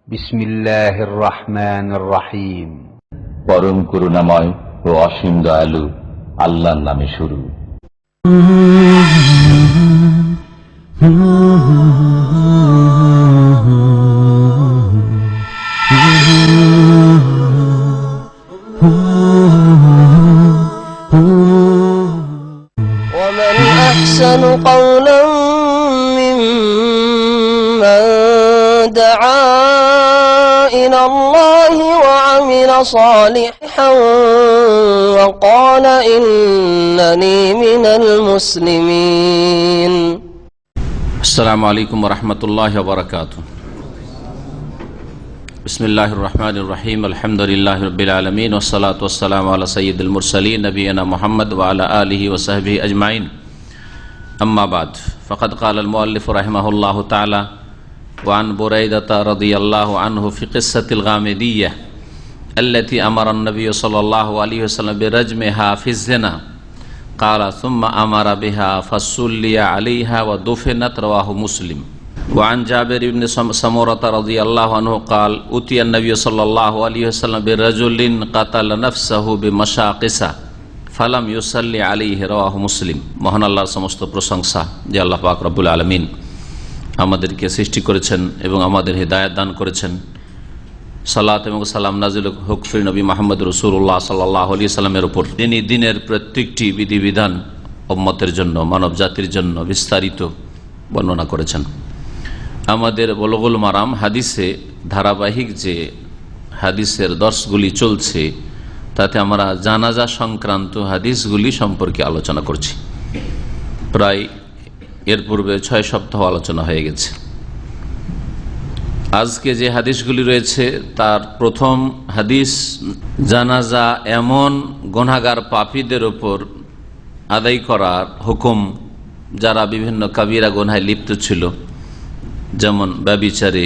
বিসমিল্লাহির রহমানির রহিম। পরম করুণাময় ও অসীম দয়ালু আল্লাহর নামে শুরু। ومن أحسن قولا ممن دعا إلى الله وعمل صالحا وقال إنني من المسلمين. السلام عليكم ورحمة الله وبركاته. بسم الله الرحمن الرحيم. الحمد لله رب العالمين والصلاة والسلام على سيد المرسلين نبينا محمد وعلى آله وصحبه أجمعين. أما بعد فقد قال المؤلف رحمه الله تعالى وعن بريدة رضي الله عنه في قصة الغامدية التي أمر النبي صلى الله عليه وسلم برجمها في الزنا قال ثم أمر بها فصلي عليها ودفنت. رواه مسلم. وعن جابر بن سمرة رضي الله عنه قال أتي النبي صلى الله عليه وسلم برجل قتل نفسه بمشاقصة فلم يصلي عليه. رواه مسلم. মহান আল্লাহর সমস্ত প্রশংসা যে আল্লাহ পাক রব্বুল আলামিন আমাদেরকে সৃষ্টি করেছেন এবং আমাদের হিদায়াত দান করেছেন। সালাত এবং সালাম নাজিল হোক ফির নবী মুহাম্মদ রাসূলুল্লাহ সাল্লাল্লাহু আলাইহি সাল্লামের উপর। তিনি দিনের প্রত্যেকটি বিধিবিধান উম্মতের জন্য, মানব জাতির জন্য বিস্তারিত বর্ণনা করেছেন। আমাদের বুলুগুল মারাম হাদিসে ধারাবাহিক যে হাদিসের দর্শগুলি চলছে তাতে আমরা জানাজা সংক্রান্ত হাদিসগুলি সম্পর্কে আলোচনা করছি। প্রায় এর পূর্বে 6 সপ্তাহ আলোচনা হয়ে গেছে। আজকে যে হাদিসগুলি রয়েছে তার প্রথম হাদিস, জানাজা এমন গুনাহগার পাপীদের উপর আদায় করার হুকুম যারা বিভিন্ন কাবিরা গুনাহে লিপ্ত ছিল, যেমন ব্যভিচারে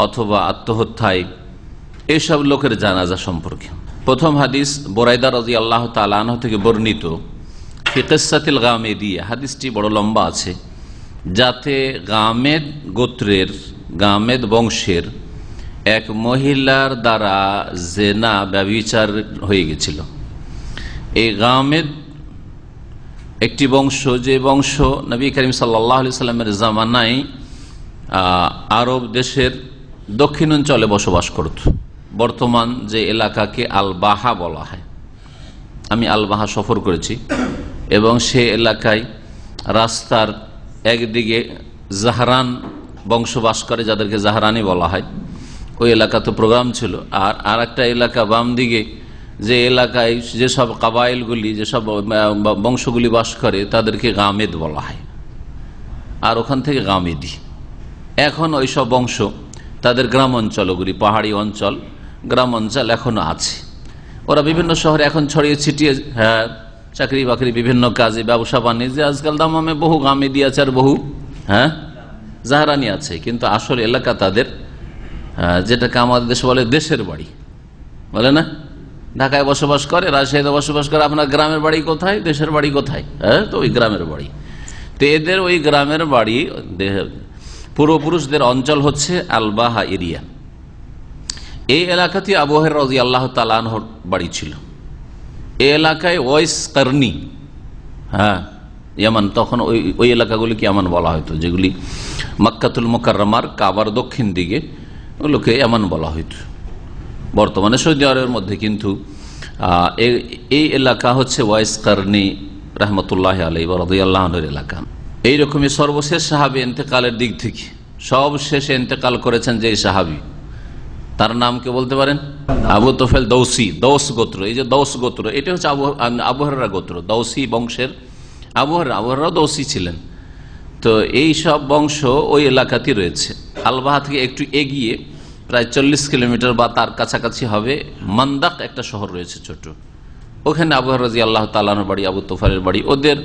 অথবা আত্মহত্যায়, এইসব লোকের জানাজা সম্পর্কে। প্রথম হাদিস বুরাইদা রাদিয়াল্লাহু তাআলা আনহু থেকে বর্ণিত ফি কিসসাতিল গামেদিয়া। হাদিসটি বড় লম্বা আছে, যাতে গামেদ গোত্রের, গামেদ বংশের এক মহিলার দ্বারা জেনা ব্যভিচার হয়ে গেছিল। এই গামেদ একটি বংশ, যে বংশ নবী করিম সাল্লাল্লাহু আলাইহি সাল্লামের জামানায় আরব দেশের দক্ষিণাঞ্চলে বসবাস করত। বর্তমান যে এলাকাকে আল-বাহা বলা হয়, আমি আল-বাহা সফর করেছি এবং সে এলাকায় রাস্তার একদিকে জাহরান বংশবাস করে, যাদেরকে জাহরানি বলা হয়, ওই এলাকাতে প্রোগ্রাম ছিল। আর আরেকটা এলাকা বাম দিকে, যে এলাকায় যেসব কাবাইলগুলি, যেসব বংশগুলি বাস করে তাদেরকে গামেদ বলা হয়, আর ওখান থেকে গামেদি। এখন ওই সব বংশ তাদের গ্রাম অঞ্চলগুলি, পাহাড়ি অঞ্চল, গ্রাম অঞ্চল এখনো আছে। ওরা বিভিন্ন শহরে এখন ছড়িয়ে ছিটিয়ে, চাকরি বাকরি, বিভিন্ন কাজে, ব্যবসা বাণিজ্যে আজকাল দামামে বহু গামেদি আছে আর বহু জাহরানি আছে। কিন্তু আসল এলাকা তাদের, যেটাকে আমাদের দেশে বলে দেশের বাড়ি, বলে না? ঢাকায় বসবাস করে, রাজশাহীতে বসবাস করে, আপনার গ্রামের বাড়ি কোথায়, দেশের বাড়ি কোথায়? তো ওই গ্রামের বাড়ি। তো এদের ওই গ্রামের বাড়ি, পূর্বপুরুষদের অঞ্চল হচ্ছে আল-বাহা এরিয়া। এই এলাকাতে আবু হুরায়রা রাদিয়াল্লাহু তাআলা আনহুর বাড়ি ছিল। এই এলাকায় ওয়াইস কারনি, ইয়ামান, তখন ওই এলাকাগুলিকে ইয়ামান বলা হতো, যেগুলি মক্কাতুল মুকাররমার কাবার দক্ষিণ দিকে, ওগুলোকে ইয়ামান বলা হতো, বর্তমানে সৌদি আরবের মধ্যে। কিন্তু এই এলাকা হচ্ছে ওয়াইস কারনি রাহমাতুল্লাহি আলাইহি ওয়া রাদিয়াল্লাহু আনহুর এলাকা। এইরকমই সর্বশেষ সাহাবী ইন্তেকালের দিক থেকে সবশেষে ইন্তেকাল করেছেন যে সাহাবী, তার নাম কে বলতে পারেন? আবু তুফাইল দৌসি, দৌস গোত্র। এই যে দৌস গোত্র, এটা হচ্ছে আবু হুরায়রা গোত্র, দৌসি বংশের আবু হুরায়রা দৌসি ছিলেন। তো এই সব বংশ ওই এলাকাতেই রয়েছে। আল-বাহা থেকে একটু এগিয়ে প্রায় 40 কিলোমিটার বা তার কাছাকাছি হবে মান্দাক একটা শহর রয়েছে ছোট, ওখানে আবু হুরায়রা রাদিয়াল্লাহু তাআলা আনহুর বাড়ি, আবু তুফাইলের বাড়ি, ওদের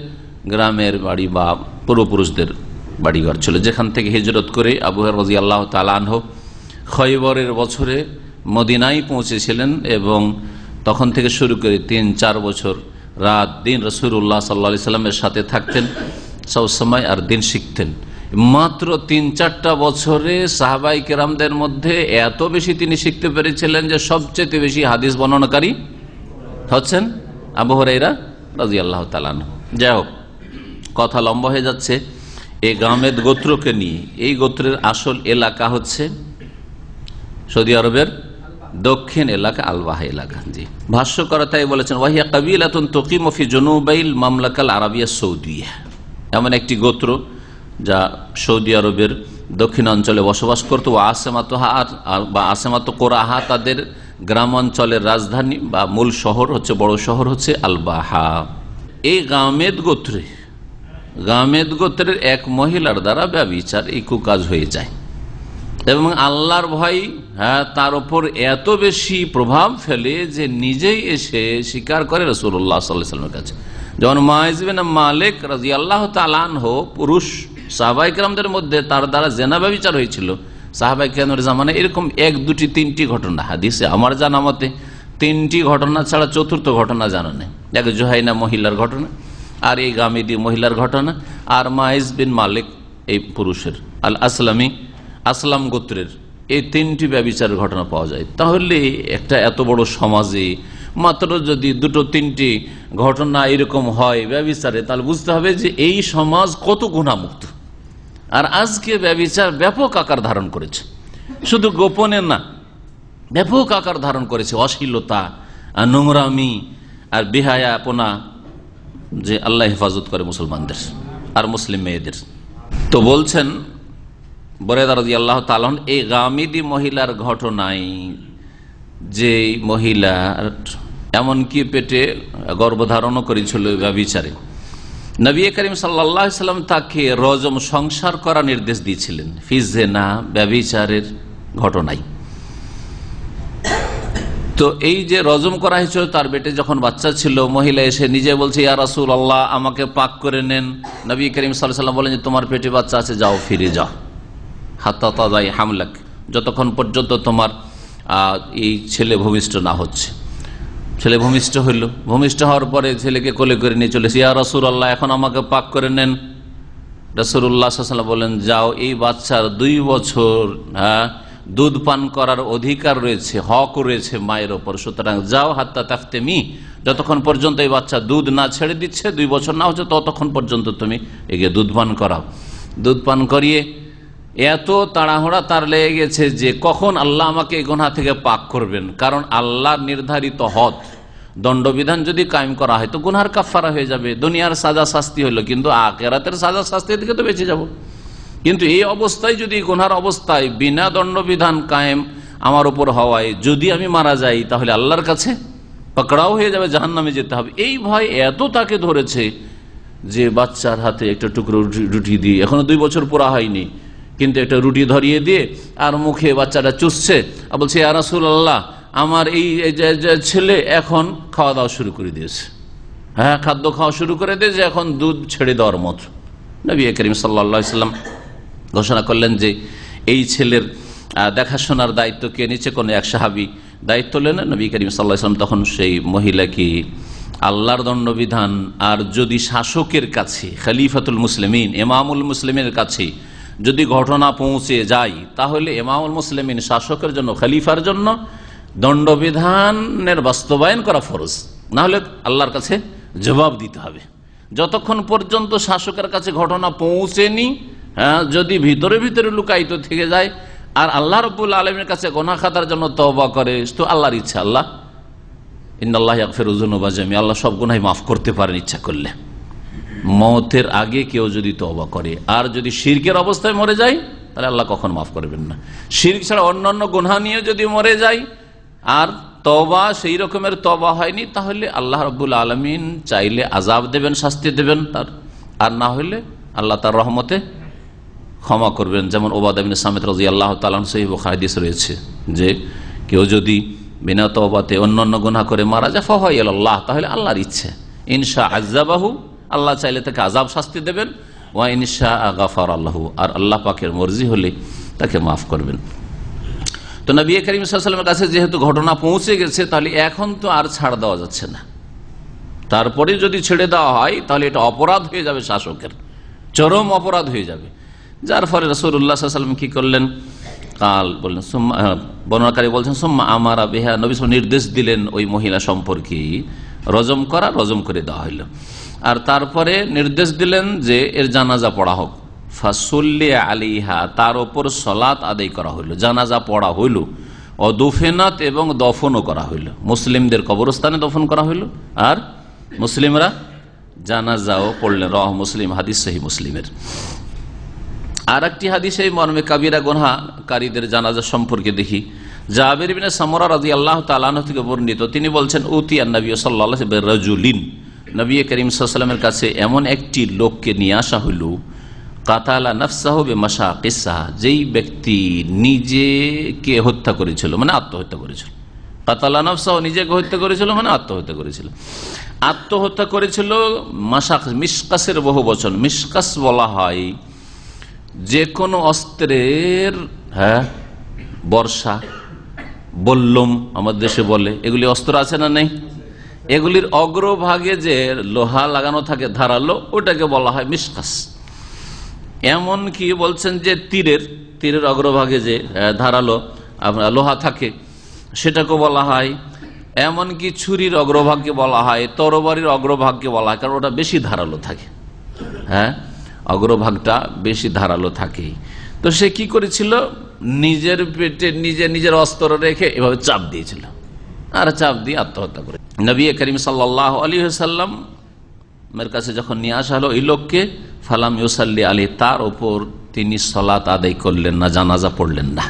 গ্রামের বাড়ি বা পূর্বপুরুষদের বাড়িঘর ছিল, যেখান থেকে হিজরত করে আবু হুরায়রা রাদিয়াল্লাহু তাআলা আনহু খয়বরের বছরে মদিনায় পৌঁছেছিলেন এবং তখন থেকে শুরু করে 3-4 বছর রাত দিন রাসূলুল্লাহ সাল্লাল্লাহু আলাইহি সাল্লামের সাথে থাকতেন সবসময়, আর দিন শিখতেন। মাত্র 3-4টা বছরে সাহাবাই কেরামদের মধ্যে এত বেশি তিনি শিখতে পেরেছিলেন যে সবচেয়ে বেশি হাদিস বর্ণনাকারী হচ্ছেন আবু হুরায়রা রাদিয়াল্লাহু তাআলা আনহু। যাই হোক, কথা লম্বা হয়ে যাচ্ছে। এই গামেদ গোত্রকে নিয়ে, এই গোত্রের আসল এলাকা হচ্ছে সৌদি আরবের দক্ষিণ এলাকা, আলবাহা এলাকা। জি, ভাষ্যকার তাই বলেছেন, ওয়াহিয়া কাবিলাতুন তুকিমু ফি জুনুবাইল মামলাকাল আরাবিয়া সৌদিয়া, এমন একটি গোত্র যা সৌদি আরবের দক্ষিণাঞ্চলে বসবাস করত। আসেমাত কোরাহা, তাদের গ্রাম অঞ্চলের রাজধানী বা মূল শহর হচ্ছে, বড় শহর হচ্ছে আলবাহা। এই গামেদ গোত্রের এক মহিলার দ্বারা ব্যভিচার, এই কুকাজ হয়ে যায় এবং আল্লাহর ভয় তার উপর এত বেশি প্রভাব ফেলে যে নিজেই এসে স্বীকার করে রাসূলুল্লাহ সাল্লাল্লাহু আলাইহি ওয়াসাল্লামের কাছে। যখন মাইজ বিন মালিক রাদিয়াল্লাহু তাআলা আনহু পুরুষ সাহাবায়ে কেরামদের মধ্যে তার দ্বারা জেনা ব্যভিচার হয়েছিল, সাহাবায়ে কেরামের জামানায় এরকম 1-2-3টি ঘটনা হাদিসে আমার জানা মতে 3টি ঘটনা ছাড়া চতুর্থ ঘটনা জানা নেই। এক জুহাইনা মহিলার ঘটনা, আর এই গামেদি মহিলার ঘটনা, আর মাইজ বিন মালিক এই পুরুষের আসলাম গোত্রের এই 3টি ব্যভিচারের ঘটনা পাওয়া যায়। তাহলে একটা এত বড় সমাজে মাত্র যদি 2-3টি ঘটনা এরকম হয় ব্যভিচারে, তাহলে বুঝতে হবে যে এই সমাজ কত গুনাহমুক্ত। আর আজকে ব্যভিচার ব্যাপক আকার ধারণ করেছে, শুধু গোপনে না, ব্যাপক আকার ধারণ করেছে। অশ্লীলতা আর নোংরামি আর বেহায়াপনা, যে আল্লাহ হেফাজত করে মুসলমানদের আর মুসলিম মেয়েদের। তো বলছেন বুরায়দা রাদিয়াল্লাহু তাআলা, এই গামিদি মহিলার ঘটনায়, যে মহিলা এমনকি পেটে গর্ভধারণও করেছিল ব্যভিচারে, নবী করিম সাল্লাল্লাহু আলাইহি সাল্লাম তাকে রজম, সংসার করা নির্দেশ দিয়েছিলেন ফি জিনা, ব্যভিচারের ঘটনায়। তো এই যে রজম করা হয়েছিল, তার পেটে যখন বাচ্চা ছিল, মহিলা এসে নিজে বলছে, ইয়া রাসূলুল্লাহ, আমাকে পাক করে নেন। নবী করিম সাল্লাল্লাহু আলাইহি সাল্লাম বলেন যে তোমার পেটে বাচ্চা আছে, যাও, ফিরে যাও, হাত্তা তাদাই হামলাক, যতক্ষণ পর্যন্ত তোমার এই ছেলে ভূমিষ্ঠ না হচ্ছে। ছেলে ভূমিষ্ঠ হইল, ভূমিষ্ঠ হওয়ার পরে ছেলেকে কোলে করে নিয়ে চলেছে, ইয়া রাসূলুল্লাহ, এখন আমাকে পাক করে নেন। রাসূলুল্লাহ সাল্লাল্লাহু আলাইহি ওয়াসাল্লাম বলেন, যাও, এই বাচ্চার 2 বছর দুধ পান করার অধিকার রয়েছে, হক রয়েছে মায়ের ওপর, সুতরাং যাও, হাত্তা তাফতেমি, যতক্ষণ পর্যন্ত এই বাচ্চা দুধ না ছেড়ে দিচ্ছে, 2 বছর না হচ্ছে, ততক্ষণ পর্যন্ত তুমি এগিয়ে দুধ পান করাও। দুধ পান করিয়ে এত তাড়াহুড়া তার লেগে গেছে যে কখন আল্লাহ আমাকে এই গুনাহ থেকে পাক করবেন, কারণ আল্লাহর নির্ধারিত হদ দণ্ডবিধান যদি কায়েম করা হয় তো গুনার কাফারা হয়ে যাবে। দুনিয়ার সাজা শাস্তি হলো, কিন্তু আখিরাতের সাজা শাস্তি থেকে তো বেঁচে যাব। কিন্তু এই অবস্থায়, যদি গুনার অবস্থায় বিনা দণ্ডবিধান কায়েম আমার উপর হওয়ায় যদি আমি মারা যাই, তাহলে আল্লাহর কাছে পাকড়াও হয়ে যাবে, জাহান্নামে যেতে হবে। এই ভয় এত তাকে ধরেছে যে বাচ্চার হাতে একটা টুকরো রুটি দিয়ে, এখনো 2 বছর পুরা হয়নি, কিন্তু একটা রুটি ধরিয়ে দিয়ে আর মুখে বাচ্চাটা চুষছে আর বলছে, ইয়া রাসূলুল্লাহ, আমার এই ছেলে এখন খাওয়া দাওয়া শুরু করে দিয়েছে, খাদ্য খাওয়া শুরু করে দিয়েছে, এখন দুধ ছেড়ে দেওয়ার মতো। নবী করিম সাল্লাল্লাহু আলাইহি ওয়াসাল্লাম ঘোষণা করলেন যে এই ছেলের দেখাশোনার দায়িত্ব কে নিচ্ছে? কোন এক সাহাবী দায়িত্ব নেন। নবী করিম সাল্লাল্লাহু আলাইহি ওয়াসাল্লাম তখন সেই মহিলাকে আল্লাহর দণ্ডবিধান, আর যদি শাসকের কাছে, খলিফাতুল মুসলিমিন, ইমামুল মুসলিমের কাছে যদি ঘটনা পৌঁছে যায়, তাহলে ইমামুল মুসলিমিন, শাসকের জন্য, খলিফার জন্য দণ্ডবিধানের বাস্তবায়ন করা ফরজ, না হলে আল্লাহর কাছে জবাব দিতে হবে। যতক্ষণ পর্যন্ত শাসকের কাছে ঘটনা পৌঁছেনি, যদি ভিতরে ভিতরে লুকায়িত থেকে যায় আর আল্লাহ রাব্বুল আলামিনের কাছে গুনাহ খাতার জন্য তওবা করে, তো আল্লাহর ইচ্ছা, আল্লাহ ইন্নাল্লাহা ইয়াগফিরু যুনুবা জামিআ, আল্লাহ সব গুনাহ মাফ করতে পারেন ইচ্ছা করলে। মওতের আগে কেউ যদি তওবা করে আর যদি শিরকের অবস্থায় মরে যায়, তাহলে আল্লাহ কখন মাফ করবেন না। শিরক ছাড়া অন্যান্য গুনাহ নিয়ে যদি মরে যায় আর তওবা সেই রকমের তওবা হয়নি, তাহলে আল্লাহ রাব্বুল আলামিন চাইলে আযাব দেবেন, শাস্তি দেবেন তার, আর না হলে আল্লাহ তার রহমতে ক্ষমা করবেন। যেমন উবাদা ইবনে সামিত রাদিয়াল্লাহু তাআলা আনহু, সহিহ বুখারী হাদিস রয়েছে যে কেউ যদি বিনা তওবাতে অন্যান্য গুনাহ করে মারা যায়, ফাহুয়া ইলাল্লাহ, তাহলে আল্লাহর ইচ্ছে, ইনশা আযাবাহু, আল্লাহ চাইলে তাকে আযাব শাস্তি দেবেন, ওয়া ইনশা গাফারা লাহু, আর আল্লাহ পাকের মর্জি হলে তাকে মাফ করবেন। তো নবী করিম সাল্লাল্লাহু আলাইহি ওয়াসাল্লামের কাছে যেহেতু ঘটনা পৌঁছে গেছে, তাহলে এখন তো আর ছাড় দেওয়া যাচ্ছে না। তারপরে যদি ছেড়ে দেওয়া হয় তাহলে এটা অপরাধ হয়ে যাবে, শাসকের চরম অপরাধ হয়ে যাবে। যার ফলে রাসূলুল্লাহ সাল্লাল্লাহু আলাইহি ওয়াসাল্লাম কি করলেন, কাল বললেন বর্ণনাকারী বলছেন সুম্মা আমারা বিহা, নবী সাল্লাল্লাহু আলাইহি ওয়াসাল্লাম নির্দেশ দিলেন ওই মহিলা সম্পর্কে রজম করা, রজম করে দেওয়া হইল। আর তারপরে নির্দেশ দিলেন যে এর জানাজা পড়া হোক। ফাসুল্লি আলাইহা, তার ওপর সালাত আদায় করা হইল, জানাজা পড়া হইল। অদুফেনাত, এবং দফনও করা হইল, মুসলিমদের কবরস্থানে দফন করা হইল, আর মুসলিমরা জানাজাও পড়লেন। রাহ মুসলিম, হাদিস সহিহ মুসলিমের। আর একটি হাদিসে মর্মে কাবিরা গুনাহকারীদের জানাজা সম্পর্কে দেখি। জাবির ইবনে সামরা রাদিয়াল্লাহু তাআলা আনহু থেকে বর্ণিত, তিনি বলছেন উতিয়া নবী সাল্লাল্লাহু আলাইহি ওয়াসাল্লাম বিরাজুলিন, নবী করিম সাল্লাল্লাহু আলাইহি ওয়াসাল্লামের কাছে এমন একটি লোককে নিয়ে আসা হইল, কাতালা নাফসাহু বিমাশাকিসা, যেই ব্যক্তি নিজেকে হত্যা করেছিল, মানে আত্মহত্যা করেছিল। কাতালা নাফসাহু, নিজেকে হত্যা করেছিল মানে আত্মহত্যা করেছিল। আত্মহত্যা করেছিল মাশাক, মিশকাসের বহু বচন। মিশকাস বলা হয় যে কোনো অস্ত্রের, বর্ষা, বল্লম আমাদের দেশে বলে, এগুলি অস্ত্র আছে না নেই, এগুলির অগ্রভাগে যে লোহা লাগানো থাকে ধারালো, ওটাকে বলা হয় মিশকাস। এমন কি বলছেন যে তীরের অগ্রভাগে যে ধারালো লোহা থাকে সেটাকে বলা হয়। এমনকি ছুরির অগ্রভাগকে বলা হয়, তরবারির অগ্রভাগকে বলা হয়, কারণ ওটা বেশি ধারালো থাকে। অগ্রভাগটা বেশি ধারালো থাকে। তো সে কি করেছিল, নিজের পেটে নিজের অস্ত্র রেখে এভাবে চাপ দিয়েছিল, আর চাপ দিয়ে আত্মহত্যা করে। নবী করিম সাল্লাল্লাহু আলাইহি ওয়াসাল্লাম এর কাছে যখন নিয়ে আসা হলো এই লোককে, ফালাম ইউসাল্লি আলাইহি, তার ওপর তিনি সালাত আদায় করলেন না, জানাজা পড়লেন না।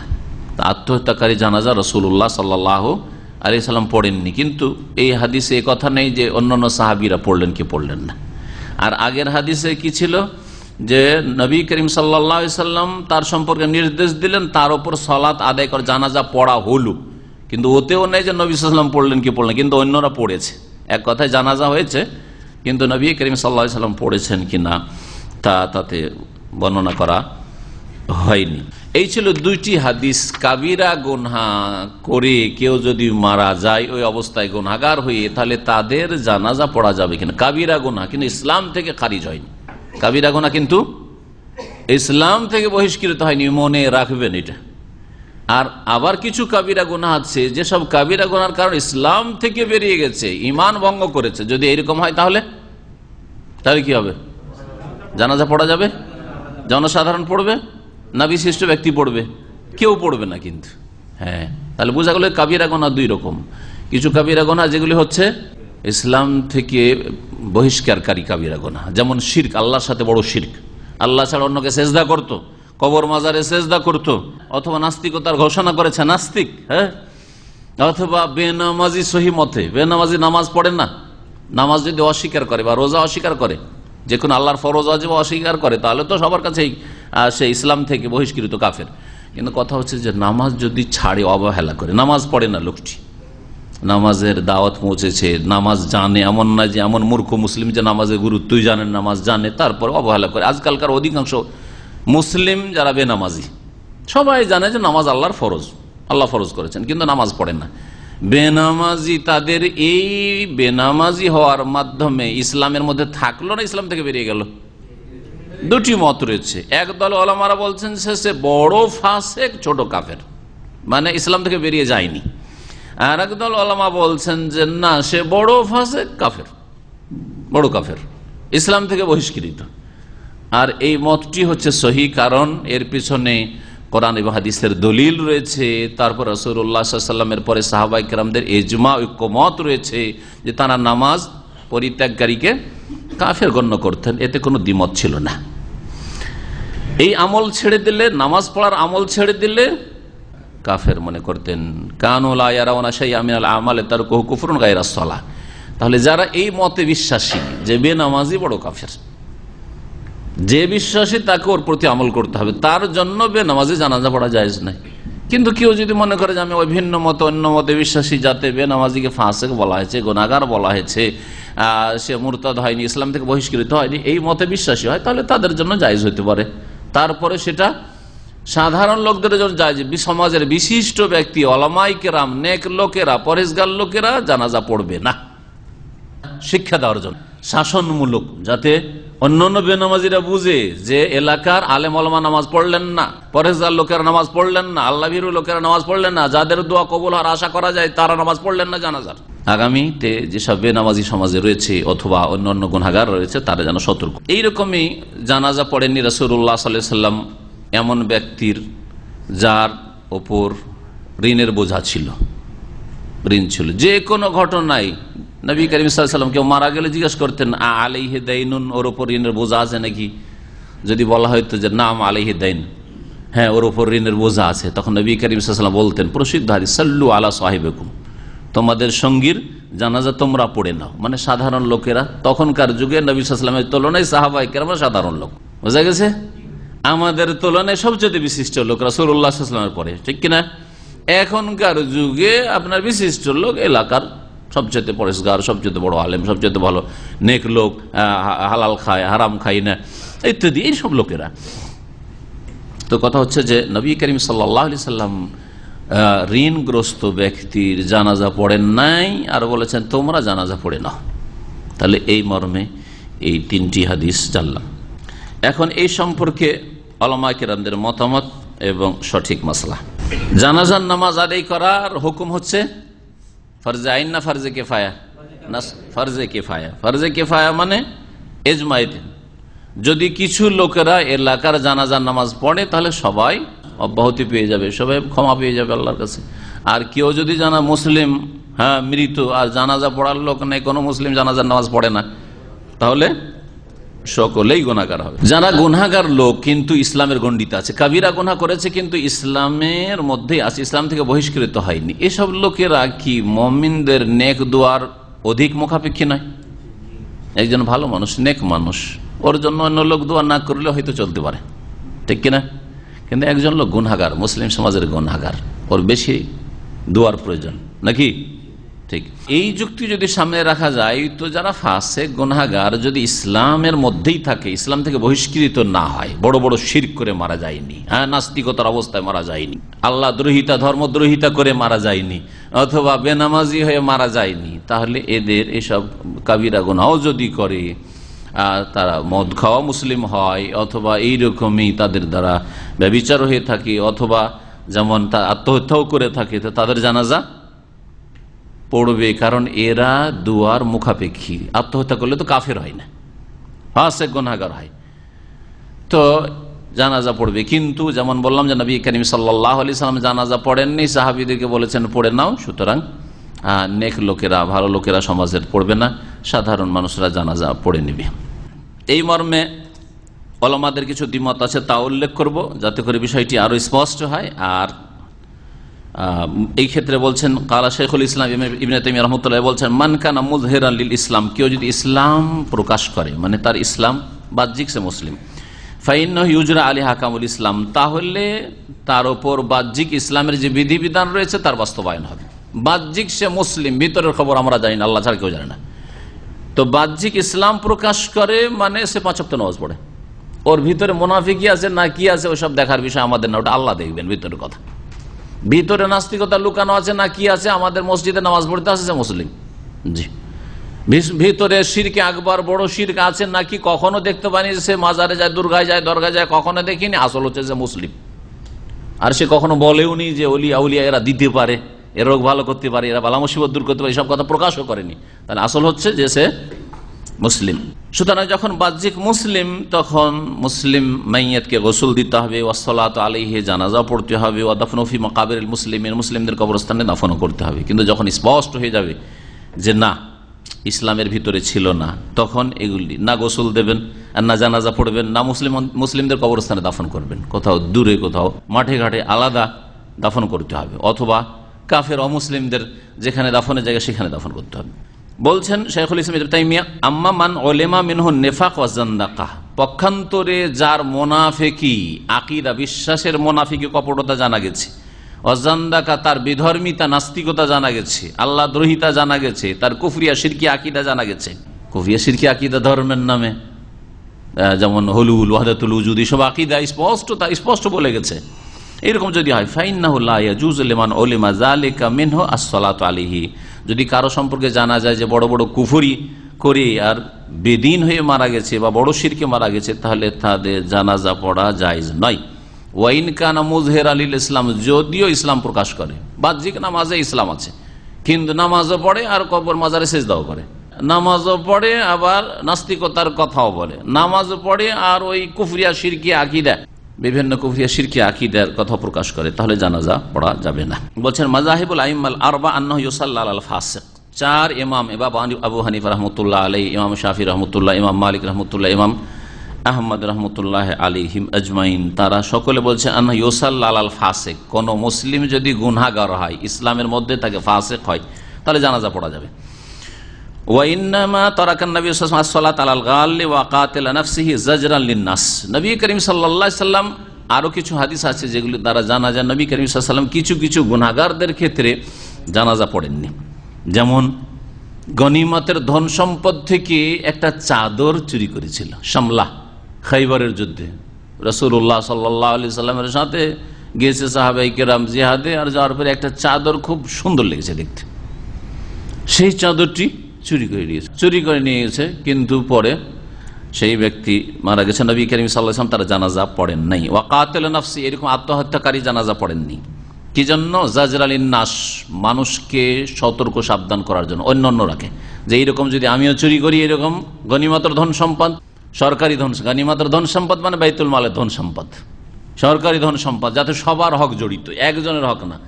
আত্মহত্যাকারী জানাজা রাসূলুল্লাহ সাল্লাল্লাহু আলাইহি ওয়াসাল্লাম পড়েননি, কিন্তু এই হাদিসে এই কথা নেই যে অন্যান্য সাহাবীরা পড়লেন কি পড়লেন না। আর আগের হাদিসে কি ছিল, যে নবী করিম সাল্লাল্লাহু আলাইহি ওয়াসাল্লাম তার সম্পর্কে নির্দেশ দিলেন, তার ওপর সালাত আদায় করে জানাজা পড়া হলো, কিন্তু ওতেও নেই যে নবী সাল্লাল্লাহু আলাইহি ওয়াসাল্লাম পড়লেন কি পড়লেন, কিন্তু অন্যরা পড়েছে। এক কথায় জানাজা হয়েছে, কিন্তু নবী করিম সাল্লাল্লাহু আলাইহি ওয়াসাল্লাম পড়েছেন কিনা তাতে বর্ণনা করা হয়নি। এই ছিল দুইটি হাদিস। কাবিরা গুনহা করে কেউ যদি মারা যায় ওই অবস্থায় গুনাহগার হয়ে, তাহলে তাদের জানাজা পড়া যাবে কিনা। কাবিরা গুনহা কিন্তু ইসলাম থেকে খারিজ হয়নি, কাবিরা গুনাহ কিন্তু ইসলাম থেকে বহিষ্কৃত হয়নি, মনে রাখবেন এটা। আর আবার কিছু কাবিরা গুনাহ আছে যেসব কাবিরা গুনার কারণ ইসলাম থেকে বেরিয়ে গেছে, ঈমান ভঙ্গ করেছে। যদি এরকম হয় তাহলে কি হবে, জানাজা পড়া যাবে? জনসাধারণ পড়বে না বিশিষ্ট ব্যক্তি পড়বে? কেউ পড়বে না কিন্তু। তাহলে বোঝা গেল কাবিরা গুনাহ দুই রকম। কিছু কাবিরা গুনাহ যেগুলি হচ্ছে ইসলাম থেকে বহিষ্কারকারী কাবিরা গুনাহ, যেমন শিরক, আল্লাহর সাথে বড় শিরক, আল্লাহ ছাড়া অন্যকে সেজদা করত, কবর মাজারে সেজদা করত, অথবা নাস্তিকতার ঘোষণা করেছে নাস্তিক, অথবা বেনামাজি, সহি মতে বেনামাজি নামাজ পড়ে না, নামাজ যদি অস্বীকার করে বা রোজা অস্বীকার করে, যে কোনো আল্লাহর ফরজ ওয়াজিব অস্বীকার করে, তাহলে তো সবার কাছেই সে ইসলাম থেকে বহিষ্কৃত কাফের। কিন্তু কথা হচ্ছে যে নামাজ যদি ছাড়ে, অবহেলা করে, নামাজ পড়ে না লোকটি, নামাজের দাওয়াত পৌঁছেছে, নামাজ জানে, এমন না যে এমন মূর্খ মুসলিম যে নামাজের গুরুত্বই জানেন, নামাজ জানে, তারপর অবহেলা করে। আজকালকার অধিকাংশ মুসলিম যারা বেনামাজি, সবাই জানে যে নামাজ আল্লাহর ফরজ, আল্লাহ ফরজ করেছেন, কিন্তু নামাজ পড়ে না। বেনামাজি, তাদের এই বেনামাজি হওয়ার মাধ্যমে ইসলামের মধ্যে থাকলো না ইসলাম থেকে বেরিয়ে গেল? দুটি মত রয়েছে। একদল ওলামারা বলছেন সে বড় ফাসেক, ছোট কাফের, মানে ইসলাম থেকে বেরিয়ে যায়নি। আর একদল ওলামা বলছেন যে না, সে বড় ফাসেক, কাফের, বড় কাফের, ইসলাম থেকে বহিষ্কৃত। আর এই মতটি হচ্ছে সহি, কারণ এর পিছনে কোরআন এবং হাদিসের দলিল রয়েছে। তারপর রাসূলুল্লাহ সাল্লাল্লাহু আলাইহি ওয়াসাল্লামের পরে সাহাবায়ে কেরামদের ইজমা, ঐক্যমত রয়েছে যে তারা নামাজ পরিত্যাগকারীকে কাফের গণ্য করতেন, এতে কোনো দ্বিমত ছিল না। এই আমল ছেড়ে দিলে, নামাজ পড়ার আমল ছেড়ে দিলে কাফের মনে করতেন। কানু লা ইয়ারাউনা শাইআম মিনাল আমালি তারকুহু কুফরুন গায়রাস সালাহ। তাহলে যারা এই মতে বিশ্বাসী যে বেনামাজি বড় কাফের, যে বিশ্বাসী তাকে ওর প্রতি আমল করতে হবে, তার জন্য বেনামাজি জানাজা পড়া জায়েজ নাই। কিন্তু কেউ যদি মনে করে যে আমি ওই ভিন্ন মত, অন্য মতে বিশ্বাসী, যাতে বেনামাজিকে ফাসেক বলা হয়েছে, গুনাহগার বলা হয়েছে, সে মুরতাদ হয়নি, ইসলাম থেকে বহিষ্কৃত হয়নি, এই মতে বিশ্বাসী হয়, তাহলে তাদের জন্য জায়েজ হতে পারে। তারপরে সেটা সাধারণ লোকদের জন্য জায়েজ। সমাজের বিশিষ্ট ব্যক্তি, ওলামায়ে কেরাম, নেক লোকেরা, পরেজগার লোকেরা জানাজা পড়বে না, শিক্ষা দেওয়ার জন্য, শাসনমূলক, যাতে অন্যান্য বেনামাজিরা বুঝে যে এলাকার আলেম ওলামা নামাজ পড়লেন না, পরেশগার লোকেরা নামাজ পড়লেন না, আল্লাহ ভীরু লোকেরা নামাজ পড়লেন না, যাদের দোয়া কবুল হওয়ার আশা করা যায় তারা নামাজ পড়লেন না জানাজার। আগামীতে যেসব বেনামাজি সমাজে রয়েছে অথবা অন্যান্য গুনাহগার রয়েছে তারা যেন সতর্ক। এইরকমই জানাজা পড়েননি রাসূলুল্লাহ সাল্লাল্লাহু আলাইহি ওয়াসাল্লাম এমন ব্যক্তির যার ওপর ঋণের বোঝা ছিল, ঋণ ছিল। যে কোনো ঘটনায় নবী করিম সাল্লাল্লাহু আলাইহি ওয়াসাল্লাম কেউ মারা গেলে জিজ্ঞেস করতেন আলাইহি দাইনুন, ওর ওপর ঋণের বোঝা আছে নাকি? যদি বলা হয়তো যে নাম আলাইহি দাইন, হ্যাঁ ওর ওপর ঋণের বোঝা আছে, তখন নবী করিম সাল্লাল্লাহু আলাইহি ওয়াসাল্লাম বলতেন প্রসিদ্ধ হাদিস, সাল্লু আলা সাহিবিকুম, তোমাদের সঙ্গীর জানাজা তোমরা পড়ে নাও। মানে সাধারণ লোকেরা, তখনকার যুগে নবী সাল্লাল্লাহু আলাইহি ওয়াসাল্লামের তুলনায় সাহাবায়ে কেরামরা সাধারণ লোক, বোঝা গেছে? আমাদের তুলনায় সবচেয়ে বিশিষ্ট লোক রাসূলুল্লাহ সাল্লাল্লাহু আলাইহি ওয়াসাল্লামের পরে, ঠিক কিনা? এখনকার যুগে আপনার বিশিষ্ট লোক এলাকার সবচেয়ে পরেশগার, সবচেয়ে বড় আলেম, সবচেয়ে ভালো নেক লোক, হালাল খায় হারাম খায় না ইত্যাদি, এইসব লোকেরা। তো কথা হচ্ছে যে নবী করিম সাল্লাল্লাহু আলাইহি সাল্লাম ঋণগ্রস্ত ব্যক্তির জানাজা পড়েন নাই, আর বলেছেন তোমরা জানাজা পড়ে নাও। তাহলে এই মর্মে এই তিনটি হাদিস জানলাম। এখন এই সম্পর্কে উলামায়ে কেরামদের মতামত এবং সঠিক মাসলা। জানাজার নামাজ আদায় করার হুকুম হচ্ছে ফরজে আইন না ফরজে কিফায়া? না, ফরজে কিফায়া। ফরজে কিফায়া মানে ইজমাইত, যদি কিছু লোকেরা এলাকার জানাজার নামাজ পড়ে তাহলে সবাই অব্যাহতি পেয়ে যাবে, সবাই ক্ষমা পেয়ে যাবে আল্লাহর কাছে। আর কেউ যদি জানা মুসলিম, হ্যাঁ মৃত, আর জানাজা পড়ার লোক নেই, কোনো মুসলিম জানাজার নামাজ পড়ে না, তাহলে সকলেই গুনাহগার হবে। যারা গুনাহগার লোক কিন্তু ইসলামের গণ্ডিতে আছে, কাবিরা গুনাহ করেছে কিন্তু ইসলামের মধ্যেই আছে, ইসলাম থেকে বহিষ্কৃত হয়নি, এসব লোকেরা কি মুমিনদের নেক দোয়ার অধিক মুখাপেক্ষী নয়? একজন ভালো মানুষ, নেক মানুষ, ওর জন্য অন্য লোক দোয়া না করলে হয়তো চলতে পারে, ঠিক কিনা? কিন্তু একজন লোক গুনাহগার, মুসলিম সমাজের গুনাহগার, ওর বেশি দোয়ার প্রয়োজন নাকি? ঠিক এই যুক্তি যদি সামনে রাখা যায় তো যারা ফাসেক গুনাহগার যদি ইসলামের মধ্যেই থাকে, ইসলাম থেকে বহিষ্কৃত না হয়, বড় বড় শিরক করে মারা যায়নি, হ্যাঁ নাস্তিকতার অবস্থায় মারা যায়নি, আল্লাহ দ্রোহিতা ধর্মদ্রোহিতা করে মারা যায়নি, অথবা বেনামাজি হয়ে মারা যায়নি, তাহলে এদের এসব কাবিরা গুনাহ যদি করে, তারা মদ খাওয়া মুসলিম হয়, অথবা এইরকমই তাদের দ্বারা ব্যভিচার হয়ে থাকে, অথবা যেমন তা আত্মহত্যাও করে থাকে, তো তাদের জানাজা পড়বে, কারণ এরা দুয়ার মুখাপেক্ষী। আত্মহত্যা করলে তো কাফের হয় না, ফাসেক গুনাহগার হয়, তো জানাজা পড়বে। কিন্তু যেমন বললাম যে নবী করিম সাল্লাল্লাহু আলাইহি সাল্লাম জানাজা পড়েননি, সাহাবীদেরকে বলেছেন পড়ে নাও, সুতরাং নেক লোকেরা, ভালো লোকেরা সমাজের পড়বে না, সাধারণ মানুষরা জানাজা পড়ে নেবে। এই মর্মে উলামাদের কিছু দ্বিমত আছে, তা উল্লেখ করব যাতে করে বিষয়টি আরো স্পষ্ট হয়। আর এই ক্ষেত্রে বলছেন কালা শেখুল ইসলাম ইবনে তাইমিয়া রাহমাতুল্লাহ বলছেন, মান কানা মুযহিরান লিল ইসলাম, কেউ যদি ইসলাম প্রকাশ করে, মানে তার ইসলাম বাহ্যিক সে মুসলিম, ফাইন্নাহু ইউজরা আলাইহি আহকামুল ইসলাম, তাহলে তার উপর বাহ্যিক ইসলামের যে বিধিবিধান রয়েছে তার বাস্তবায়ন হবে। বাহ্যিক সে মুসলিম, ভিতরের খবর আমরা জানি না, আল্লাহ ছাড়া কেউ জানে না, তো বাহ্যিক ইসলাম প্রকাশ করে মানে সে 5 ওয়াক্ত নামাজ পড়ে, ওর ভিতরে মুনাফিকি আছে না কি আছে ওসব দেখার বিষয় আমাদের না, ওটা আল্লাহ দেখবেন ভিতরের কথা। ভিতরে নাস্তিকতা লুকানো আছে না কি আছে, আমাদের মসজিদে নামাজ পড়তে আসছে মুসলিম, জি। ভিতরে শিরকে আকবার, বড় শিরক আছে নাকি কখনো দেখতে পানি, সে মাজারে যায়, দুর্গায় যায়, দরগায় যায়, কখনো দেখিনি, আসল হচ্ছে যে মুসলিম। আর সে কখনো বলেও নি যে ওলিয়া উলিয়া এরা দিতে পারে, এর রোগ ভালো করতে পারে, এরা বালা মুসিবত দূর করতে পারে, সব কথা প্রকাশও করেনি, তাহলে আসল হচ্ছে যে সে মুসলিম। সুতরাং যখন বাহ্যিক মুসলিম, তখন মুসলিম মাইয়াতকে গোসল দিতে হবে, ওয়াসসালাতু আলাইহি, জানাজা পড়তে হবে, ওয়া দাফনু ফি মাকাবিরিল মুসলিমিন, মুসলিমদের কবরস্থানে দাফন করতে হবে। কিন্তু যখন স্পষ্ট হয়ে যাবে যে না ইসলামের ভিতরে ছিল না, তখন এগুলি না গোসল দেবেন, আর না জানাজা পড়বেন, না মুসলিমদের কবরস্থানে দাফন করবেন, কোথাও দূরে, কোথাও মাঠে ঘাটে আলাদা দাফন করতে হবে, অথবা কাফের অমুসলিমদের যেখানে দাফনের জায়গা সেখানে দাফন করতে হবে। বলছেন শাইখুল ইসলাম ইবনে তাইমিয়া, আম্মা মান উলামা মিনহু নিফাক ওয়া জান্দাকাহ, পক্ষান্তরে যার মুনাফিকি, আকীদা বিশ্বাসের মুনাফিকি কপটতা জানা গেছে, অজান্দাকা তার বিধর্মিতা নাস্তিকতা জানা গেছে, আল্লাহ দ্রোহিতা জানা গেছে, তার কুফরিয়া শিরকি আকীদা জানা গেছে, কুফরিয়া শিরকি আকীদা ধর্মের নামে, যেমন হুলুল ওয়াহদাতুল উজুদ, সব আকীদা স্পষ্ট বলে গেছে, এরকম যদি হয়, ফাইন্নাহু লা ইয়াজুজু লিমান উলিমা যালিকা মিনহু আস-সালাতু আলাইহি, যদি কারো সম্পর্কে জানা যায় যে বড় বড় কুফরি করে আর বেদিন হয়ে মারা গেছে বা বড় শিরকে মারা গেছে, তাহলে তাদের জানাজা পড়া জায়েজ নয়। ওয়াইন কানা মুজহির আলিল ইসলাম, যদিও ইসলাম প্রকাশ করে, বাহ্যিক নামাজে ইসলাম আছে কিন্তু নামাজও পড়ে আর কবর মাজারে সেজদাও করে, নামাজও পড়ে আবার নাস্তিকতার কথাও বলে, নামাজও পড়ে আর ওই কুফরিয়া শিরকি আকীদা, বিভিন্ন কুফরিয়া শিরকি আকীদার কথা প্রকাশ করে, তাহলে জানাজা পড়া যাবে না। বলছেন মাযাহিবুল আইম্মাল আরবা আন্নাহু ইউসাল্লা আলাল ফাসিক, চার ইমাম আবু হানিফা রহমতুল্লাহ আলাইহি, ইমাম শাফি রহমতুল্লাহ, ইমাম মালিক রহমতুল্লাহ, ইমাম আহমদ রহমতুল্লাহ আলাইহিম আজমাইন, তারা সকলে বলছে আন্না ইউসাল্লা আলাল ফাসিক, কোন মুসলিম যদি গুনাহগার হয়, ইসলামের মধ্যে তাকে ফাসিক হয়, তাহলে জানাজা পড়া যাবে। ওয়াইন্নামা তারাকান নবী সাল্লাল্লাহু আলাইহি ওয়াসাল্লাম আলাল গালি ওয়া কাতিল নাফসিহি জাজরান লিন-নাস, নবী করিম সাল্লাল্লাহু আলাইহি সাল্লাম আরো কিছু হাদিস আছে যেগুলো দ্বারা জানা যায় নবী করিম সাল্লাল্লাহু আলাইহি সাল্লাম কিছু কিছু গুনাহগারদের ক্ষেত্রে জানাজা পড়েননি। যেমন গনিমতের ধন সম্পদ থেকে একটা চাদর চুরি করেছিল শামলা, খাইবারের যুদ্ধে রাসূলুল্লাহ সাল্লাল্লাহু আলাইহি সাল্লামের সাথে গিয়েছে সাহাবায়ে কেরাম জিহাদে, আর যাওয়ার পরে একটা চাদর খুব সুন্দর লেগেছে দেখতে, সেই চাদরটি চুরি করে নিয়ে গেছে, কিন্তু পরে সেই ব্যক্তি মারা গেছে, নবী করিম সাল্লাল্লাহু আলাইহি ওয়াসাল্লাম তার জানাজা পড়েন নাই। ওয়া কাতিল নাফসি, এরকম আত্মহত্যাকারী জানাজা পড়েননি। কি জন্য? জাজরালিন নাস, মানুষকে সতর্ক সাবধান করার জন্য, অন্য রাখে যে এইরকম যদি আমিও চুরি করি, এরকম গনিমতের ধন সম্পদ, সরকারি ধন, গনিমতের ধন সম্পদ মানে বাইতুল মালের ধন সম্পদ, সরকারি ধন সম্পদ, যাতে সবার হক জড়িত, একজনের হক না।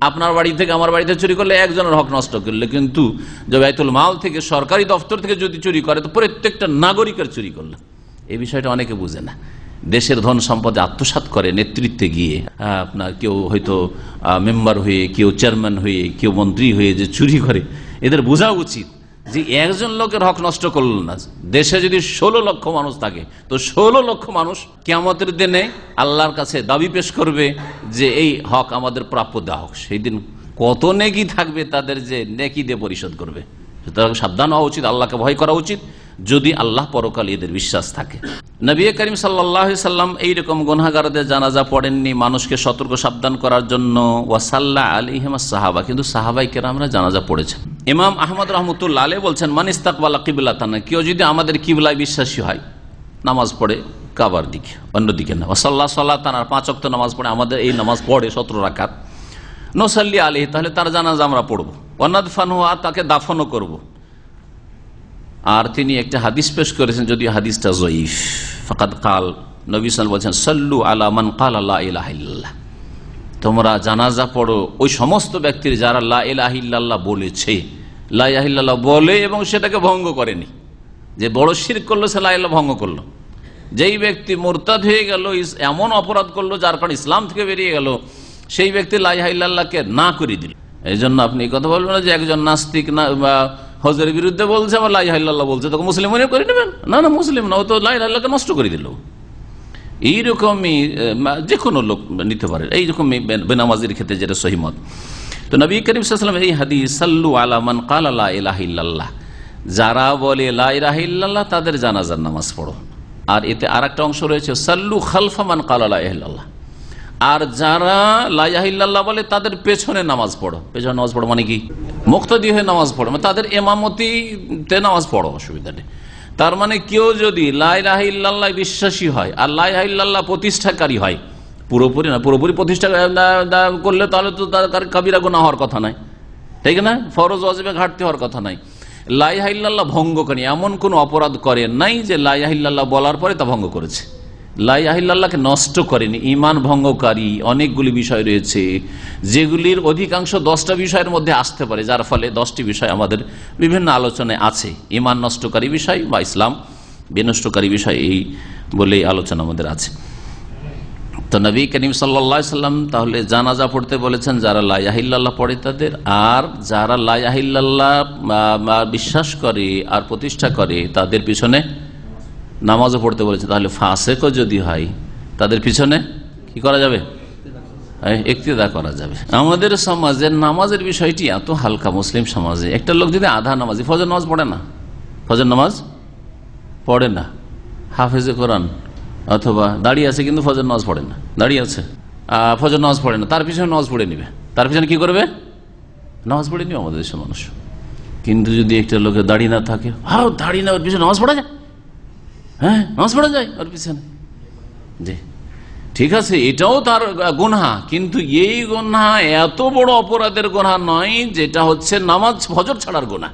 আপনার বাড়ি থেকে আমার বাড়িতে চুরি করলে একজনের হক নষ্ট করলে, কিন্তু যে বাইতুল মাল থেকে, সরকারি দফতর থেকে যদি চুরি করে তো প্রত্যেকটা নাগরিকের চুরি করলে। এই বিষয়টা অনেকে বুঝে না। দেশের ধন সম্পদে আত্মসাৎ করে নেতৃত্বে গিয়ে, আপনার কেউ হয়তো মেম্বার হয়ে, কেউ চেয়ারম্যান হয়ে, কেউ মন্ত্রী হয়ে যে চুরি করে, এদের বোঝা উচিত যে একজন লোকের হক নষ্ট করল না। দেশে যদি 16 লক্ষ মানুষ থাকে, তো 16 লক্ষ মানুষ কিয়ামতের দিনে আল্লাহর কাছে দাবি পেশ করবে যে এই হক আমাদের প্রাপ্য দেওয়া হোক। সেই দিন কত নেকি থাকবে তাদের, যে নেকি দিয়ে পরিশোধ করবে। সুতরাং সাবধান হওয়া উচিত, আল্লাহকে ভয় করা উচিত, যদি আল্লাহ পরকাল এদের বিশ্বাস থাকে। নবী করিম সাল্লাল্লাহু আলাইহি সাল্লাম এইরকম গুনাহগারদের জানাজা পড়েননি মানুষকে সতর্ক সাবধান করার জন্য। ওয়াসাল্লা আলাইহিম সাহাবা, কিন্তু সাহাবায়ে কেরামরা জানাজা পড়েছেন। ইমাম আহমদ রহমতুল্লাহ আলাইহি বলছেন মান ইস্তাকবালা কিবলাতানা, কেউ যদি আমাদের কিবলায় বিশ্বাসী হয়, নামাজ পড়ে কাবার দিকে, অন্যদিকে না, ওয়াসাল্লা সালাতান, আর 5 ওয়াক্ত নামাজ পড়ে, আমাদের এই নামাজ পড়ে 17 রাকাত, নসাল্লি আলাইহি, তাহলে তার জানাজা আমরা পড়ব। ওয়ানাদফানহু, তাকে দাফনও করব। আর তিনি একটা হাদিস পেশ করেছেন, যদিও হাদিসটা যঈফ। ফাকাদ কাল, নবী সাল্লাল্লাহু আলাইহি ওয়াসাল্লাম বলেছেন সাল্লু আলা মান ক্বালা লা ইলাহা ইল্লাল্লাহ, তোমরা জানাজা পড়ো ওই সমস্ত ব্যক্তির যারা লা ইলাহা ইল্লাল্লাহ বলেছে, লা ইলাহা ইল্লাল্লাহ বলে এবং সেটাকে ভঙ্গ করেনি। যে বড় শিরক করলো সে লা ইলাহা ভঙ্গ করলো, যেই ব্যক্তি মুরতাদ হয়ে গেল, এমন অপরাধ করলো যার কারণে ইসলাম থেকে বেরিয়ে গেল, সেই ব্যক্তি লা ইলাহা ইল্লাল্লাহকে না করে দিল। এই জন্য আপনি কথা বলবেন না যে একজন নাস্তিক না বা হজের বিরুদ্ধে বলছে, আবার লা ইলাহা ইল্লাল্লাহ বলছে, তখন মুসলিম মনে করে নেবেন? না না, মুসলিম না, ও তো লা ইলাহা ইল্লাল্লাহকে নষ্ট করে দিল। এইরকমই যে কোনো লোক নিতে পারে, এইরকমই বেনামাজির ক্ষেত্রে যেটা সহিমত। তো নবী করিম সাল্লাল্লাহু আলাইহি ওয়াসাল্লাম এই হাদিস সাল্লু আলা মান ক্বালা লা ইলাহা ইল্লাল্লাহ, যারা বলে লা ইলাহা ইল্লাল্লাহ তাদের জানাজার নামাজ পড়ো। আর এতে আরেকটা অংশ রয়েছে সাল্লু খালফা মান ক্বালা লা ইলাহা ইল্লাল্লাহ, আর যারা লা ইলাহা ইল্লাল্লাহ বলে তাদের পেছনে নামাজ পড়ো। পেছনে নামাজ পড়ো মানে কি? মুক্তাদি হয়ে নামাজ পড়ো, মানে তাদের ইমামতিতে নামাজ পড়ো, অসুবিধা নেই। তার মানে কেউ যদি লা ইলাহা ইল্লাল্লাহ বিশ্বাসী হয় আর লা ইলাহা ইল্লাল্লাহ প্রতিষ্ঠাকারী হয়, পুরোপুরি না, পুরোপুরি প্রতিষ্ঠা করলে তাহলে তো তার কাবিরা গুনাহ হওয়ার কথা নাই, ঠিক না? ফরজ ওয়াজিবে ঘাটতি হওয়ার কথা নাই। লা ইলাহা ইল্লাল্লাহ ভঙ্গকারী এমন কোন অপরাধ করে নাই যে লা ইলাহা ইল্লাল্লাহ বলার পরে তা ভঙ্গ করেছে। লা ইলাহা ইল্লাল্লাহকে নষ্ট করেনি। ঈমান ভঙ্গকারী অনেকগুলি বিষয় রয়েছে, যেগুলির অধিকাংশ 10টা বিষয়ের মধ্যে আসতে পারে, যার ফলে 10টি বিষয় আমাদের বিভিন্ন আলোচনায় আছে। ঈমান নষ্টকারী বিষয় বা ইসলাম বিনষ্টকারী বিষয়, এই বলেই আলোচনা আমাদের আছে। তো নবী করিম সাল্লাল্লাহু আলাইহি সাল্লাম তাহলে জানাজা পড়তে বলেছেন যারা লা ইলাহা ইল্লাল্লাহ পড়ে তাদের, আর যারা লা ইলাহা ইল্লাল্লাহ বিশ্বাস করে আর প্রতিষ্ঠা করে তাদের পিছনে নামাজও পড়তে বলেছে। তাহলে ফাসেকও যদি হয় তাদের পিছনে কি করা যাবে? ইক্তেদা করা যাবে। আমাদের সমাজে নামাজের বিষয়টি এত হালকা। মুসলিম সমাজে একটা লোক যদি আধা নামাজি, ফজর নামাজ পড়ে না, ফজর নামাজ পড়ে না, হাফেজে কোরআন অথবা দাঁড়িয়ে আছে কিন্তু ফজর নামাজ পড়ে না, দাঁড়িয়ে আছে ফজর নামাজ পড়ে না, তার পিছনে নামাজ পড়ে নিবে। তার পিছনে কি করবে? নামাজ পড়ে নিবে আমাদের দেশের মানুষ। কিন্তু যদি একটা লোকের দাড়ি না থাকে, দাড়ি না, ওর পিছনে নামাজ পড়া যায়, নামাজ পড়া যায় ওর পিছনে। জি, ঠিক আছে, এটাও তার গুনাহ, কিন্তু এই গুনাহ এত বড় অপরাধের গুনাহ নয় যেটা হচ্ছে নামাজ ফজর ছাড়ার গুনাহ।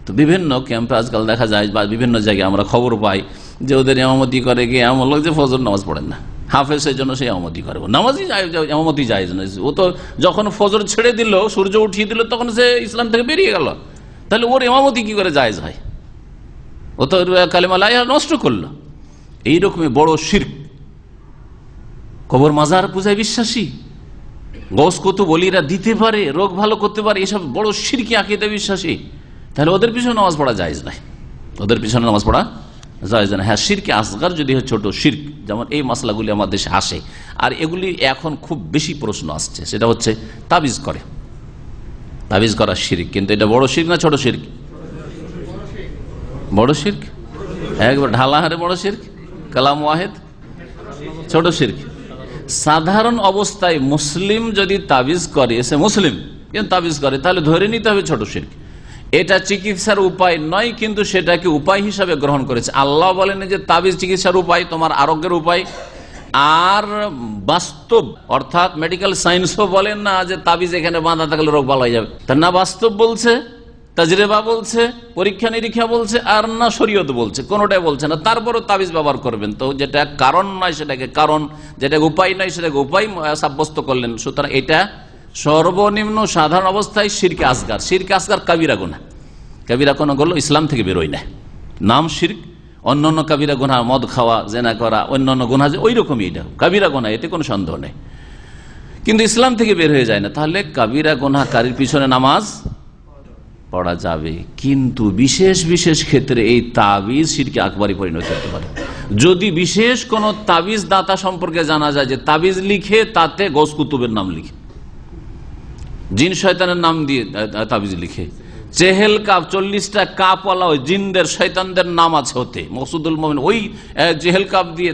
তো বিভিন্ন ক্যাম্পে আজকাল দেখা যায় বা বিভিন্ন জায়গায় আমরা খবর পাই যে ওদের ইমামতি করে গিয়ে এমন লোক যে ফজর নামাজ পড়েন না, হাফেজের জন্য সে ইমামতি করে, নামাজই ইমামতি জায়েজ না। ও তো যখন ফজর ছেড়ে দিল, সূর্য উঠিয়ে দিল, তখন সে ইসলাম থেকে বেরিয়ে গেল, তাহলে ওর ইমামতি কি করে জায়েজ হয়? ও তো কালেমা লা ইলাহা নষ্ট করলো। এইরকমই বড় শিরক। কবর মাজার পূজায় বিশ্বাসী, গৌস কুতুব ওলিরা দিতে পারে, রোগ ভালো করতে পারে, এসব বড় শিরকি আকীদা বিশ্বাসী, তাহলে ওদের পিছনে নামাজ পড়া জায়েজ নাই, ওদের পিছনে নামাজ পড়া জায়েজ না। হ্যাঁ, শিরকে আসগার যদি হয় ছোট শিরক, যেমন এই মাসলাগুলি আমাদের দেশে আসে, আর এগুলি এখন খুব বেশি প্রশ্ন আসছে, সেটা হচ্ছে তাবিজ করে, তাবিজ করা শিরক। কিন্তু এটা বড় শিরক না ছোট শিরক? বড় শিরক, একবার ঢালাহারে বড় শিরক, কালাম ওয়াহিদ ছোট শিরক। সাধারণ অবস্থায় মুসলিম যদি তাবিজ করে, সে মুসলিম কিন্তু তাবিজ করে, তাহলে ধরে নিতে হবে ছোট শিরক। এটা চিকিৎসার উপায় নয়, কিন্তু সেটাকে উপায় হিসাবে গ্রহণ করেছে। আল্লাহ বলেন যে তাবিজ চিকিৎসার উপায়, তোমার আরোগ্যের উপায়। আর বাস্তব অর্থাৎ মেডিকেল সায়েন্সও বলেন না যে তাবিজ এখানে বাঁধা থাকলে রোগ ভালো হয়ে যাবে, তা না বাস্তব বলছে, তাজরিবা বলছে, পরীক্ষা নিরীক্ষা বলছে, আর না শরীয়ত বলছে, কোনোটাই বলছে না। তারপরও তাবিজ ব্যবহার করবেন, তো যেটা কারণ নয় সেটাকে কারণ, যেটা উপায় নয় সেটাকে উপায় সাব্যস্ত করলেন। সুতরাং এটা সর্বনিম্ন সাধারণ অবস্থায় শিরকে আসগার। শিরকে আসগার কাবিরা গুনাহ, কাবিরা গুনাহ করলো ইসলাম থেকে বেরোয় না, নাম শিরক। অন্যান্য কাবিরা গুনাহ, মদ খাওয়া, জেনা করা, অন্যান্য গুনাহ যে ওই রকমই, এটা কাবিরা গুনাহ, এতে কোনো সন্দেহ নেই, কিন্তু ইসলাম থেকে বের হয়ে যায় না। তাহলে কাবিরা গুনাহকারীর পিছনে নামাজ পড়া যাবে, কিন্তু বিশেষ বিশেষ ক্ষেত্রে এই তাবিজ শিরকে আকবরে পরিণত হতে পারে। যদি বিশেষ কোন তাবিজ দাতা সম্পর্কে জানা যায় যে তাবিজ লিখে তাতে গৌস কুতুবের নাম লিখে, জিন শয়তানের নাম দিয়ে তাবিজ লিখে, চেহেল কাপ 40টা কাপওয়ালা ওই জিনদের শয়তানদের নাম আছে হতে, মকসুদুল মুমিন ওই চেহেল কাপ দিয়ে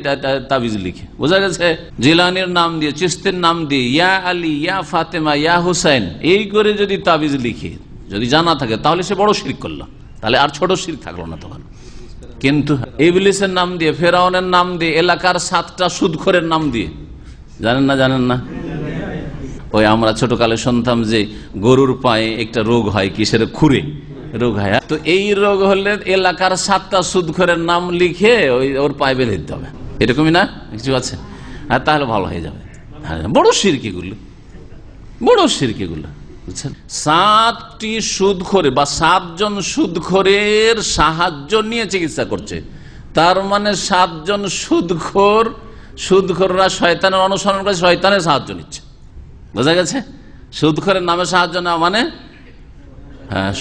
তাবিজ লিখে, বোঝা গেছে, জিলানির নাম দিয়ে, চিশতির নাম দিয়ে, ইয়া আলী, ইয়া ফাতেমা, ইয়া হুসাইন, এই করে যদি তাবিজ লিখে, যদি জানা থাকে, তাহলে সে বড় শিরক করলো, তাহলে আর ছোট শিরক থাকলো না তখন। কিন্তু ইবলিসের নাম দিয়ে, ফেরাউনের নাম দিয়ে, এলাকার 7টা সুদখোরের নাম দিয়ে, জানেন না, জানেন না, ওই আমরা ছোটকালে শুনতাম যে গরুর পায়ে একটা রোগ হয়, কিসের খুরে রোগ হয়, তো এই রোগ হলে এলাকার 7টা সুদখোরের নাম লিখে ওর পায়ে বেঁধে দিতে হবে, এরকমই না কিছু আছে, আর তাহলে ভালো হয়ে যাবে। বড় শিরক এগুলো, বড় শিরক এগুলো, বুঝছেন। 7টি সুদখোরে বা 7 জন সুদখোরের সাহায্য নিয়ে চিকিৎসা করছে, তার মানে 7 জন সুদখোররা শয়তানের অনুসরণ করে শয়তানের সাহায্য নিচ্ছে, বোঝা গেছে। সুদখোরের নামে সাহায্য নেওয়া মানে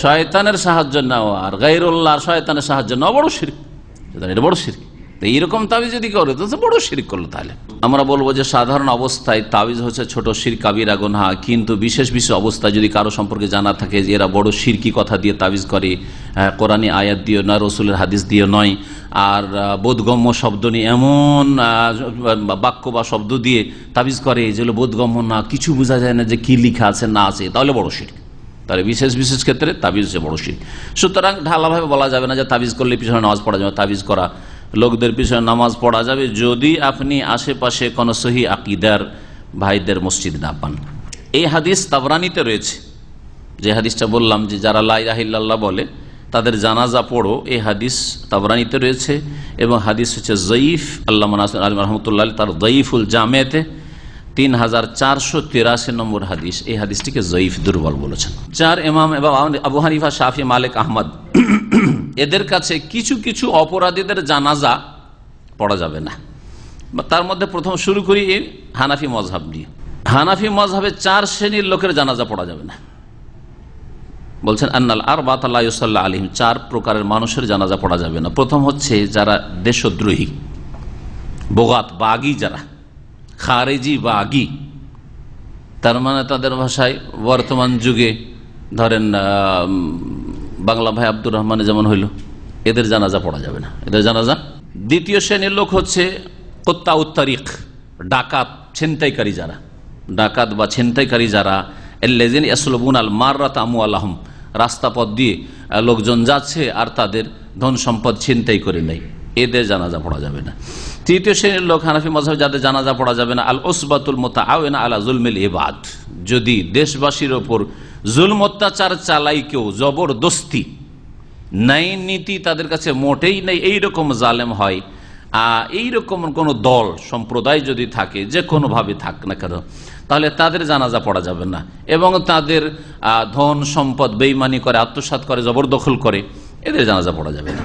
শয়তানের সাহায্য নেওয়া, আর গায়রুল্লাহর শয়তানের সাহায্য নেওয়া বড় শিরক, এটা বড় শিরক। এইরকম তাবিজ যদি করে তো বড় শিরক করলো। তাহলে আমরা বলবো যে সাধারণ অবস্থায় তাবিজ হচ্ছে ছোট শিরক, কাবিরা গুনাহ, কিন্তু বিশেষ বিশেষ অবস্থায় যদি কারো সম্পর্কে জানা থাকে যে এরা বড় শিরকি কথা দিয়ে তাবিজ করে, কোরআনী আয়াত দিয়ে নয়, রসুলের হাদিস দিয়ে নয়, আর বোধগম্য শব্দ নিয়ে, এমন বাক্য বা শব্দ দিয়ে তাবিজ করে যেগুলো বোধগম্য না, কিছু বোঝা যায় না যে কি লিখা আছে না আছে, তাহলে বড় শিরক। তাহলে বিশেষ বিশেষ ক্ষেত্রে তাবিজ হচ্ছে বড় শিরক। সুতরাং ঢালাভাবে বলা যাবে না যে তাবিজ করলে পিছনে নামাজ পড়া যাবে। তাবিজ করা লোকদের পিছনে নামাজ পড়া যাবে যদি আপনি আশেপাশে কোন সহি আকীদার ভাইদের মসজিদ না পান। এই হাদিস তাবরানীতে রয়েছে, যে হাদিসটা বললাম যে যারা লা ইলাহা ইল্লাল্লাহ বলে তাদের জানাজা পড়ো, এই হাদিস তাবরানীতে রয়েছে এবং হাদিস হচ্ছে জয়ীফ। আল্লামা নাসির আলী রহমতুল্লাহ তার জয়ীফুল জামেতে 3483 নম্বর হাদিস, এই হাদিসটিকে জয়ীফ, দুর্বল বলেছেন। 4 ইমাম এবং আবু হানিফা, শাফি, মালিক, আহমদ, এদের কাছে কিছু কিছু অপরাধীদের জানাজা পড়া যাবে না। তার মধ্যে প্রথম শুরু করি হানাফি মজহাব দিয়ে। হানাফি মজহাবে 4 শ্রেণীর লোকের জানাজা পড়া যাবে না। বলছেন আন্নাল আরবাত লা ইউসাল্লা আলাইহিম, 4 প্রকারের মানুষের জানাজা পড়া যাবে না। প্রথম হচ্ছে যারা দেশদ্রোহী, বোগাত, বাগী, যারা খারেজি বাগী, তার মানে তাদের ভাষায় বর্তমান যুগে ধরেন বাংলা ভাই আব্দুর রহমানে যেমন হইল, এদের জানাজা পড়া যাবে না, এদের জানাজা। দ্বিতীয় শ্রেণীর লোক হচ্ছে কুত্তা উত্তারিক, ডাকাত, ছিনতাইকারী যারা, ডাকাত বা ছিনতাইকারী যারা, এল্লাযিনা ইয়াসলুবুনা আল মাররাতা আমওয়ালাহুম, রাস্তা পথ দিয়ে লোকজন যাচ্ছে আর তাদের ধন সম্পদ ছিনতাই করে নেয়, এদের জানাজা পড়া যাবে না। তৃতীয় শ্রেণীর লোক হানাফি মাযহাবে যাদের জানাজা পড়া যাবে না, আল উসবাতুল মুতাআওয়ানা আলা যুলমিল ইবাদ, যদি দেশবাসীর ওপর জুলম অত্যাচার চালাই কেউ, জবরদস্তি, ন্যায় নীতি তাদের কাছে মোটেই নেই, এইরকম জালেম হয়, এইরকম কোন দল সম্প্রদায় যদি থাকে, যে কোনোভাবে থাক না কেন, তাহলে তাদের জানাজা পড়া যাবে না। এবং তাদের ধন সম্পদ বেইমানি করে, আত্মসাৎ করে, জবরদখল করে, এদের জানাজা পড়া যাবে না।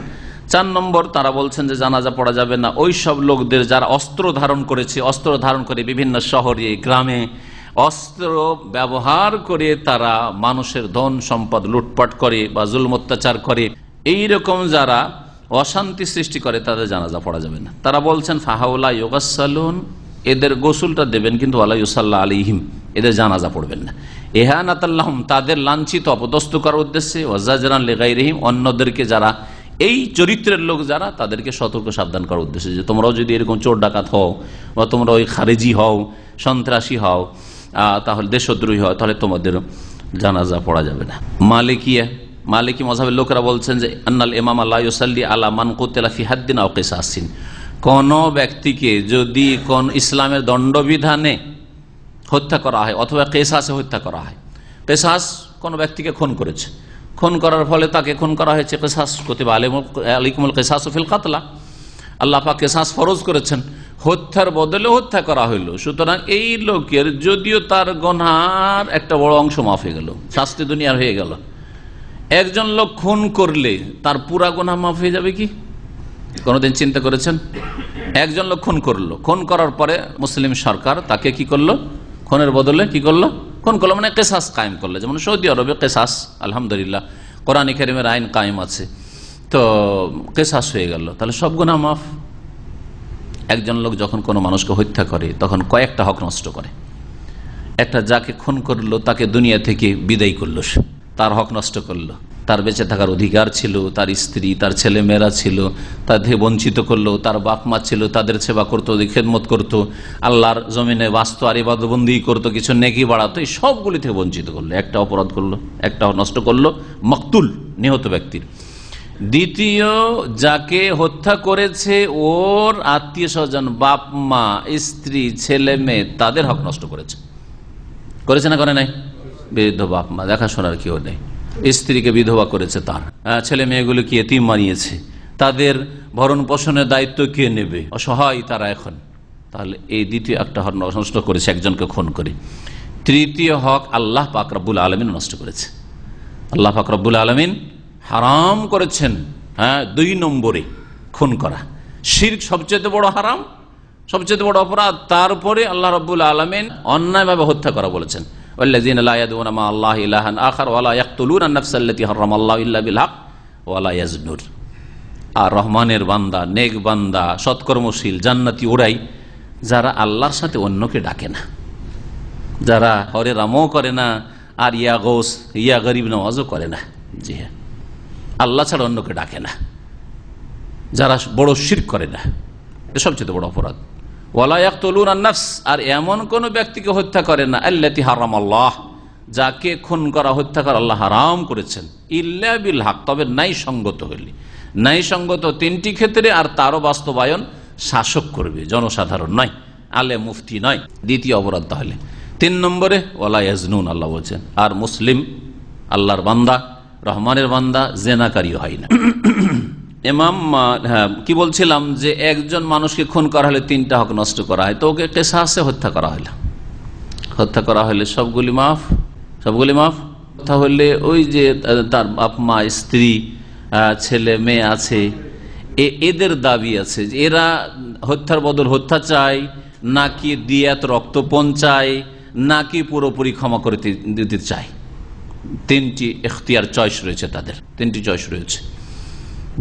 4 নম্বর, তারা বলছেন যে জানাজা পড়া যাবে না ওই সব লোকদের যারা অস্ত্র ধারণ করেছে, অস্ত্র ধারণ করে বিভিন্ন শহরে গ্রামে অস্ত্র ব্যবহার করে তারা মানুষের ধন সম্পদ লুটপাট করে বা জুলম অত্যাচার করে, এইরকম যারা অশান্তি সৃষ্টি করে, তাদের জানাজা পড়া যাবে না। তারা বলছেন ফাহাউলা ইউগাসসালুন, এদের গোসলটা দেবেন কিন্তু ওয়ালা ইউসাল্লা আলাইহিম, এদের জানাজা পড়বেন না। ইহানাতাল্লাহুম, তাদের লাঞ্ছিত অপদস্থ করার উদ্দেশ্যে, ওয়াজাজরান লিগাইরিহিম, অন্যদেরকে যারা এই চরিত্রের লোক যারা, তাদেরকে সতর্ক সাবধান করার উদ্দেশ্যে যে তোমরাও যদি এরকম চোর ডাকাত হও বা তোমরা ওই খারেজি হও, সন্ত্রাসী হও, তাহলে দেশদ্রোহী হয়, তাহলে তোমাদের জানাজা পড়া যাবে না। মালিকি মাযহাবের লোকেরা বলছেন যে আন্নাল ইমাম লা ইউসাল্লি আলা মান কুতিলা ফি হাদ্দিন আও কিসাসিন, কোন ব্যক্তিকে যদি কোন ইসলামের দণ্ডবিধানে হত্যা করা হয় অথবা কিসাসে হত্যা করা হয়, কিসাস কোন ব্যক্তিকে খুন করেছে, খুন করার ফলে তাকে খুন করা হয়েছে, কিসাস কুতিবা আলাইকুমুল কিসাসু ফিল কাতলা, আল্লাহ পাক কিসাস ফরজ করেছেন, হত্যার বদলে হত্যা করা হইল। সুতরাং এই লোকের যদিও তার গুনার একটা বড় অংশ মাফ হয়ে গেল, শাস্তি দুনিয়ার হয়ে গেল, একজন লোক খুন করলে তার পুরা গুনাহ মাফ হয়ে যাবে কি কোনদিন চিন্তা করেছেন? একজন লোক খুন করলো, খুন করার পরে মুসলিম সরকার তাকে কি করলো, খুনের বদলে কি করলো, খুন করলো মানে কিসাস কায়েম করলো। যেমন সৌদি আরবে কিসাস, আলহামদুলিল্লাহ কোরআন কারীমের আইন কায়েম আছে, তো কিসাস হয়ে গেল, তাহলে সব গুনাহ মাফ। একজন লোক যখন কোনো মানুষকে হত্যা করে তখন কয়েকটা হক নষ্ট করে। একটা, যাকে খুন করলো তাকে দুনিয়া থেকে বিদায় করলো, তার হক নষ্ট করলো, তার বেঁচে থাকার অধিকার ছিল, তার স্ত্রী তার ছেলে মেয়েরা ছিল, তার থেকে বঞ্চিত করলো, তার বাপ মা ছিল তাদের সেবা করতো, খেদমত করতো, আল্লাহর জমিনে বাস্ত আর ইবাদতবন্দি করতো, কিছু নেকি বাড়াতো, এই সবগুলি থেকে বঞ্চিত করলো, একটা অপরাধ করলো, একটা নষ্ট করলো, মকতুল নিহত ব্যক্তির। দ্বিতীয়, যাকে হত্যা করেছে ওর আত্মীয় স্বজন, বাপ মা, স্ত্রী, ছেলে মেয়ে, তাদের হক নষ্ট করেছে, করেছে না করে নাই? বৃদ্ধ বাপ মা, দেখাশোনার কেউ নেই, স্ত্রীকে বিধবা করেছে, তার ছেলে মেয়েগুলোকে এতিম বানিয়েছে, তাদের ভরণ পোষণের দায়িত্ব কে নেবে? অসহায় তারা এখন, তাহলে এই দ্বিতীয় একটা হক নষ্ট করেছে একজনকে খুন করে। তৃতীয় হক আল্লাহ পাক রব্বুল আলামিন নষ্ট করেছে, আল্লাহ পাক রব্বুল আলামিন হারাম করেছেন। 2 নম্বরে খুন করা, শিরক সবচেয়ে বড় হারাম, সবচেয়ে বড় অপরাধ, তারপরে আল্লাহ রব্বুল আলামিন অন্যায়ভাবে হত্যা করা বলেছেন। ওয়াল্লাযীনা লা ইয়াদউনা মা আল্লাহি ইলাহান আখার ওয়া লা ইয়াকতুলুনা আন-নাফসা আল্লাতী হারামাল্লাহু ইল্লা বিল হক ওয়া লা ইয়াজনুন। আর রহমানের বান্দা, নেক বান্দা, সৎকর্মশীল, জান্নাতি ওরাই যারা আল্লাহর সাথে অন্যকে ডাকে না, যারা হরে রামও করে না আর ইয়া গৌস ইয়া গরিব নওয়াজও করে না। জি হ্যাঁ, আল্লাহ ছাড়া অন্যকে ডাকে না, যারা বড় শিরক করে না, এটা সবচেয়ে বড় অপরাধ। ওয়ালা ইয়াকতুলুনা আন-নাফস, আর এমন কোন ব্যক্তিকে হত্যা করে না, আল্লাতী হারামাল্লাহ, যাকে খুন করা, হত্যা করা আল্লাহ হারাম করেছেন, ইল্লা বিল হক, তবে ন্যায়সঙ্গত হইলে। ন্যায়সঙ্গত 3টি ক্ষেত্রে, আর তারও বাস্তবায়ন শাসক করবে, জনসাধারণ নয়, আলে মুফতি নয়। দ্বিতীয় অপরাধ তাহলে। 3 নম্বরে ওয়ালা ইয়াজনুন, আল্লাহ বলছেন, আর মুসলিম আল্লাহর বান্দা, রহমানের বান্দা জেনাকারী হয় না। ইমাম কি বলছিলাম যে একজন মানুষকে খুন করা হলে 3টা হক নষ্ট করা হয়, তো ওকে কিসাসে হত্যা করা হলো, হত্যা করা হলে সবগুলি মাফ, সবগুলি মাফ। তাহলে ওই যে তার বাপ মা, স্ত্রী, ছেলে মেয়ে আছে, এদের দাবি আছে যে এরা হত্যার বদল হত্যা চায়, নাকি দিয়াত রক্তপণ চায়, নাকি পুরোপুরি ক্ষমা করে দিতে চায়। 3টি এখতিয়ার, চয়েস রয়েছে তাদের, 3টি চয়েস রয়েছে।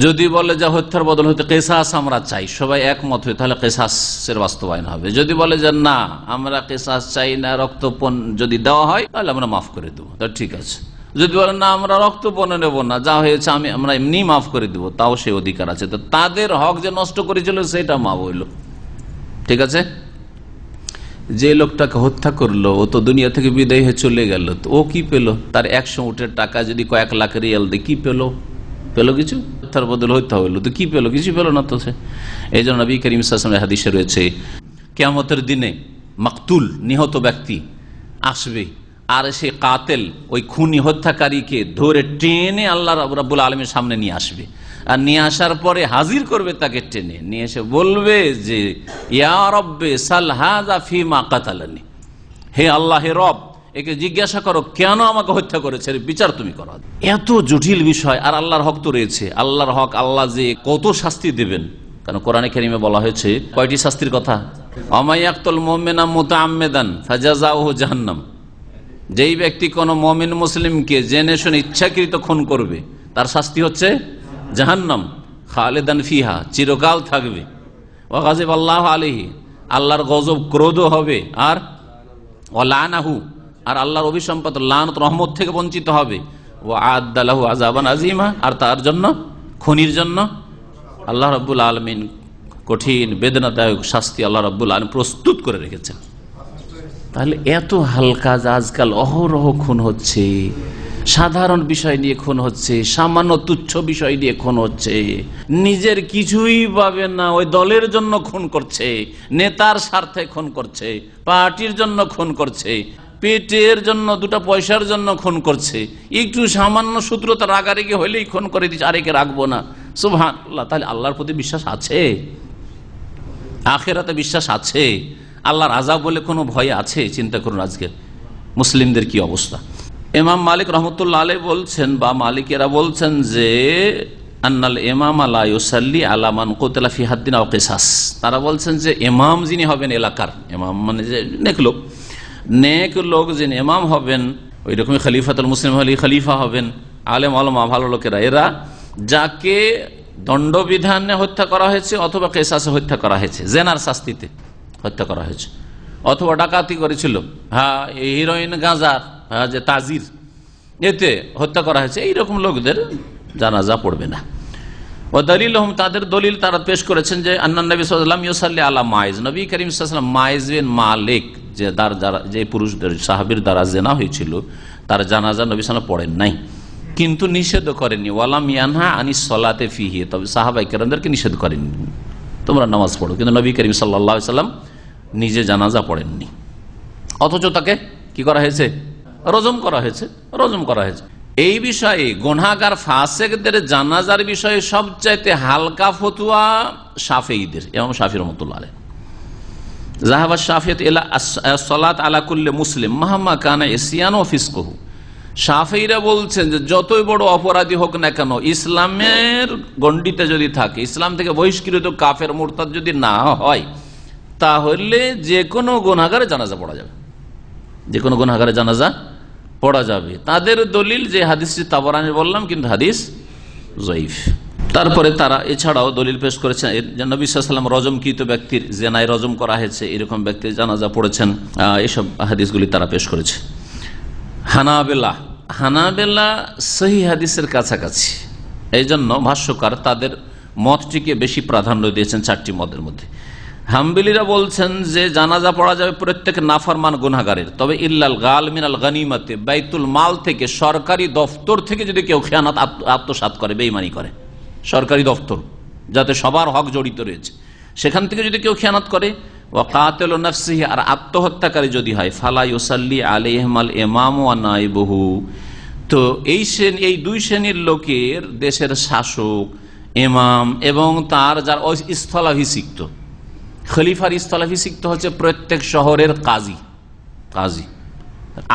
যদি বলে যে হত্যার বদল হতে কিসাস আমরা চাই, সবাই একমত হয়ে, তাহলে কিসাসের বাস্তবায়ন হবে। যদি বলে যে না আমরা কিসাস চাই না, রক্তপণ যদি দেওয়া হয় তাহলে আমরা মাফ করে দেবো, তা ঠিক আছে। যদি বলে না আমরা রক্তপণ নেব না, যা হয়েছে আমরা এমনি মাফ করে দেবো, তাও সেই অধিকার আছে। তো তাদের হক যে নষ্ট করেছিল সেটা মাফ হইল, ঠিক আছে। যে লোকটাকে হত্যা করলো ও তো দুনিয়া থেকে বিদায় হয়ে চলে গেল, তো ও কি পেল? তার 100 উটের টাকা যদি কয়েক লাখ রিয়াল দিয়ে কি পেল? কিছু? তার বদল হত্যা হইলো তো কি পেল? কিছু পেল না তো সে। এই জন্য নবী করিম সাল্লাল্লাহু আলাইহি ওয়াসাল্লামের হাদিসে রয়েছে কিয়ামতের দিনে মাকতুল নিহত ব্যক্তি আসবে, আর সে কাতেল ওই খুনি হত্যাকারীকে ধরে টেনে আল্লাহ রাব্বুল আলামিনের সামনে নিয়ে আসবে, আর নিয়ে আসার পরে হাজির করবে তাকে, টেনে নিয়ে এসে বলবে যে ইয়া রব্বে সাল হাযা ফীমা কাতালানি, হে আল্লাহ, হে রব, একে জিজ্ঞাসা করো কেন আমাকে হত্যা করেছে, বিচার তুমি করো। এত জটিল বিষয়, আর আল্লাহর হক তো রয়েছে। আল্লাহর হক, আল্লাহ যে কত শাস্তি দেবেন, কারণ কোরআনে কারিমে বলা হয়েছে কয়টি শাস্তির কথা? আমায়াক্তুল মুমিনা মুতাআম্মিদান ফাজাযাউহু জাহান্নাম, যেই ব্যক্তি কোন মুমিন মুসলিমকে জেনে শুনে ইচ্ছাকৃত খুন করবে তার শাস্তি হচ্ছে জাহান্নাম, খালিদান ফিহা, চিরকাল থাকবে। ওয়া গাযিব আল্লাহু আলাইহি, আল্লাহর গজব ক্রোধ হবে, আর ওয়ালানাহু, আর আল্লাহর অভিসম্পাত লানত রহমত থেকে বঞ্চিত হবে। ওয়া আ'আদ্দা লাহু আযাবান আযীমা, আর তার জন্য, খুনির জন্য আল্লাহ রাব্বুল আলামিন কঠিন বেদনাদায়ক শাস্তি আল্লাহ রাব্বুল আলামিন প্রস্তুত করে রেখেছেন। তাহলে এত হালকা, আজকাল অহরহ খুন হচ্ছে, সাধারণ বিষয় নিয়ে খুন হচ্ছে, সামান্য তুচ্ছ বিষয় নিয়ে খুন হচ্ছে, নিজের কিছুই পাবে না ওই দলের জন্য খুন করছে, নেতার স্বার্থে খুন করছে, পার্টির জন্য খুন করছে, পেটের জন্য, 2টা পয়সার জন্য খুন করছে, একটু সামান্য সূত্রতা রাগারেগি হইলেই খুন করে দিচ্ছে, আরেকে রাখবো না। সুবহানাল্লাহ। তাহলে আল্লাহর প্রতি বিশ্বাস আছে? আখিরাতে বিশ্বাস আছে? আল্লাহর আযাব বলে কোনো ভয় আছে? চিন্তা করুন আজকে মুসলিমদের কি অবস্থা। ইমাম মালিক রহমতুল্লাহ আলাইহি বলছেন, বা মালিকেরা বলছেন যে আন্নাল ইমাম লা ইউসাল্লি আলা মান কুতিলা ফি হাদ্দিন আও কিসাস। তারা বলছেন যে ইমাম যিনি হবেন এলাকার, ইমাম মানে যে নেক লোক যিনি ইমাম হবেন, ওই রকমই খলিফাতুল মুসলিম হলে খলিফা হবেন, আলেম ওলামা ভালো লোকেরা, এরা যাকে দণ্ডবিধানে হত্যা করা হয়েছে অথবা কিসাসে হত্যা করা হয়েছে, জেনার শাস্তিতে হত্যা করা হয়েছে, অথবা ডাকাতি করেছিল, হ্যাঁ হিরোইন গাঁজার যে তাজির, এতে হত্যা করা হয়েছে, এইরকম লোকদের জানাজা পড়বে না। ও দলিল, তাদের দলিল তারা পেশ করেছেন যে আন্নান নবী সাল্লাল্লাহু আলাইহি ওয়াসাল্লাম ইউসাল্লি আলা মাইজ, নবী করিম সাল্লাল্লাহু আলাইহি ওয়াসাল্লাম মাইজ বিন মালিক, যে পুরুষদের সাহাবীর দ্বারা জেনা হয়েছিল, তার জানাজা নবী সাল্লাল্লাহু আলাইহি ওয়াসাল্লাম পড়েন নাই, কিন্তু নিষেধ করেননি। ওয়ালাম ইয়ানহা আনিস সালাতে ফিহি, তবে সাহাবায়ে কেরামদেরকে নিষেধ করেননি তোমরা নামাজ পড়ো, কিন্তু নবী করিম সাল্লাল্লাহু আলাইহি ওয়াসাল্লাম নিজে জানাজা পড়েননি। অথচ তাকে কি করা হয়েছে? রজম করা হয়েছে, রজম করা হয়েছে। এই বিষয়ে গুনাহগার ফাসিকদের জানাজার বিষয়ে সবচাইতে হালকা ফতোয়া শাফিঈদের, ইমাম শাফিঈ রাহমাতুল্লাহ আলাইহি। যাহাবা শাফিঈ ইলা as-সালাত আলা কুল্লি মুসলিম মাহমা কানা ইসয়ান ওয়া ফিসকুহু। শাফিঈরা বলছেন যে যতই বড় অপরাধী হোক না কেন, ইসলামের গণ্ডিতে যদি থাকে, ইসলাম থেকে বহিষ্কৃত কাফের মুরতাদ যদি না হয়, তাহলে যে কোনো গুনাহগারের জানাজা পড়া যাবে, যে কোনো গুনাহগারের জানাজা পড়া যাবে। তাদের দলিল যে হাদিসটি তাবরানী বললাম, কিন্তু হাদিস যঈফ। তারপরে তারা এছাড়াও দলিল পেশ করেছেন যে নবী সাল্লাল্লাহু আলাইহি ওয়াসাল্লাম রজমকৃত ব্যক্তির, জেনায় রজম করা হয়েছে এরকম ব্যক্তির জানাজা পড়েছেন, এসব হাদিসগুলি তারা পেশ করেছে। হানাবেলা সহিহ হাদিসের কাছাকাছি, এই জন্য ভাষ্যকার তাদের মতটিকে বেশি প্রাধান্য দিয়েছেন 4টি মতের মধ্যে। হাম্বলীরা বলছেন যে জানাজা পড়া যাবে প্রত্যেক নাফরমান গুনাহগারের, তবে ইল্লাল গাল মিনাল গানিমাতে, বাইতুল মাল থেকে, সরকারি দফতর থেকে যদি কেউ খেয়ানত আত্মসাৎ করে, বেঈমানি করে, সরকারি দফতর যাতে সবার হক জড়িত রয়েছে, সেখান থেকে যদি কেউ খেয়ানত করে, ওয়া কাতিলু নাফসিহি, আর আত্মহত্যাকারী যদি হয়, ফালা ইউসাল্লি আলাইহিমাল ইমাম ওয়া নাইবুহু। তো এই 2 শ্রেণীর লোকের, দেশের শাসক, ইমাম এবং তার যার স্থলাভিষিক্ত, খলিফার স্থলাভিষিক্ত হচ্ছে প্রত্যেক শহরের কাজী।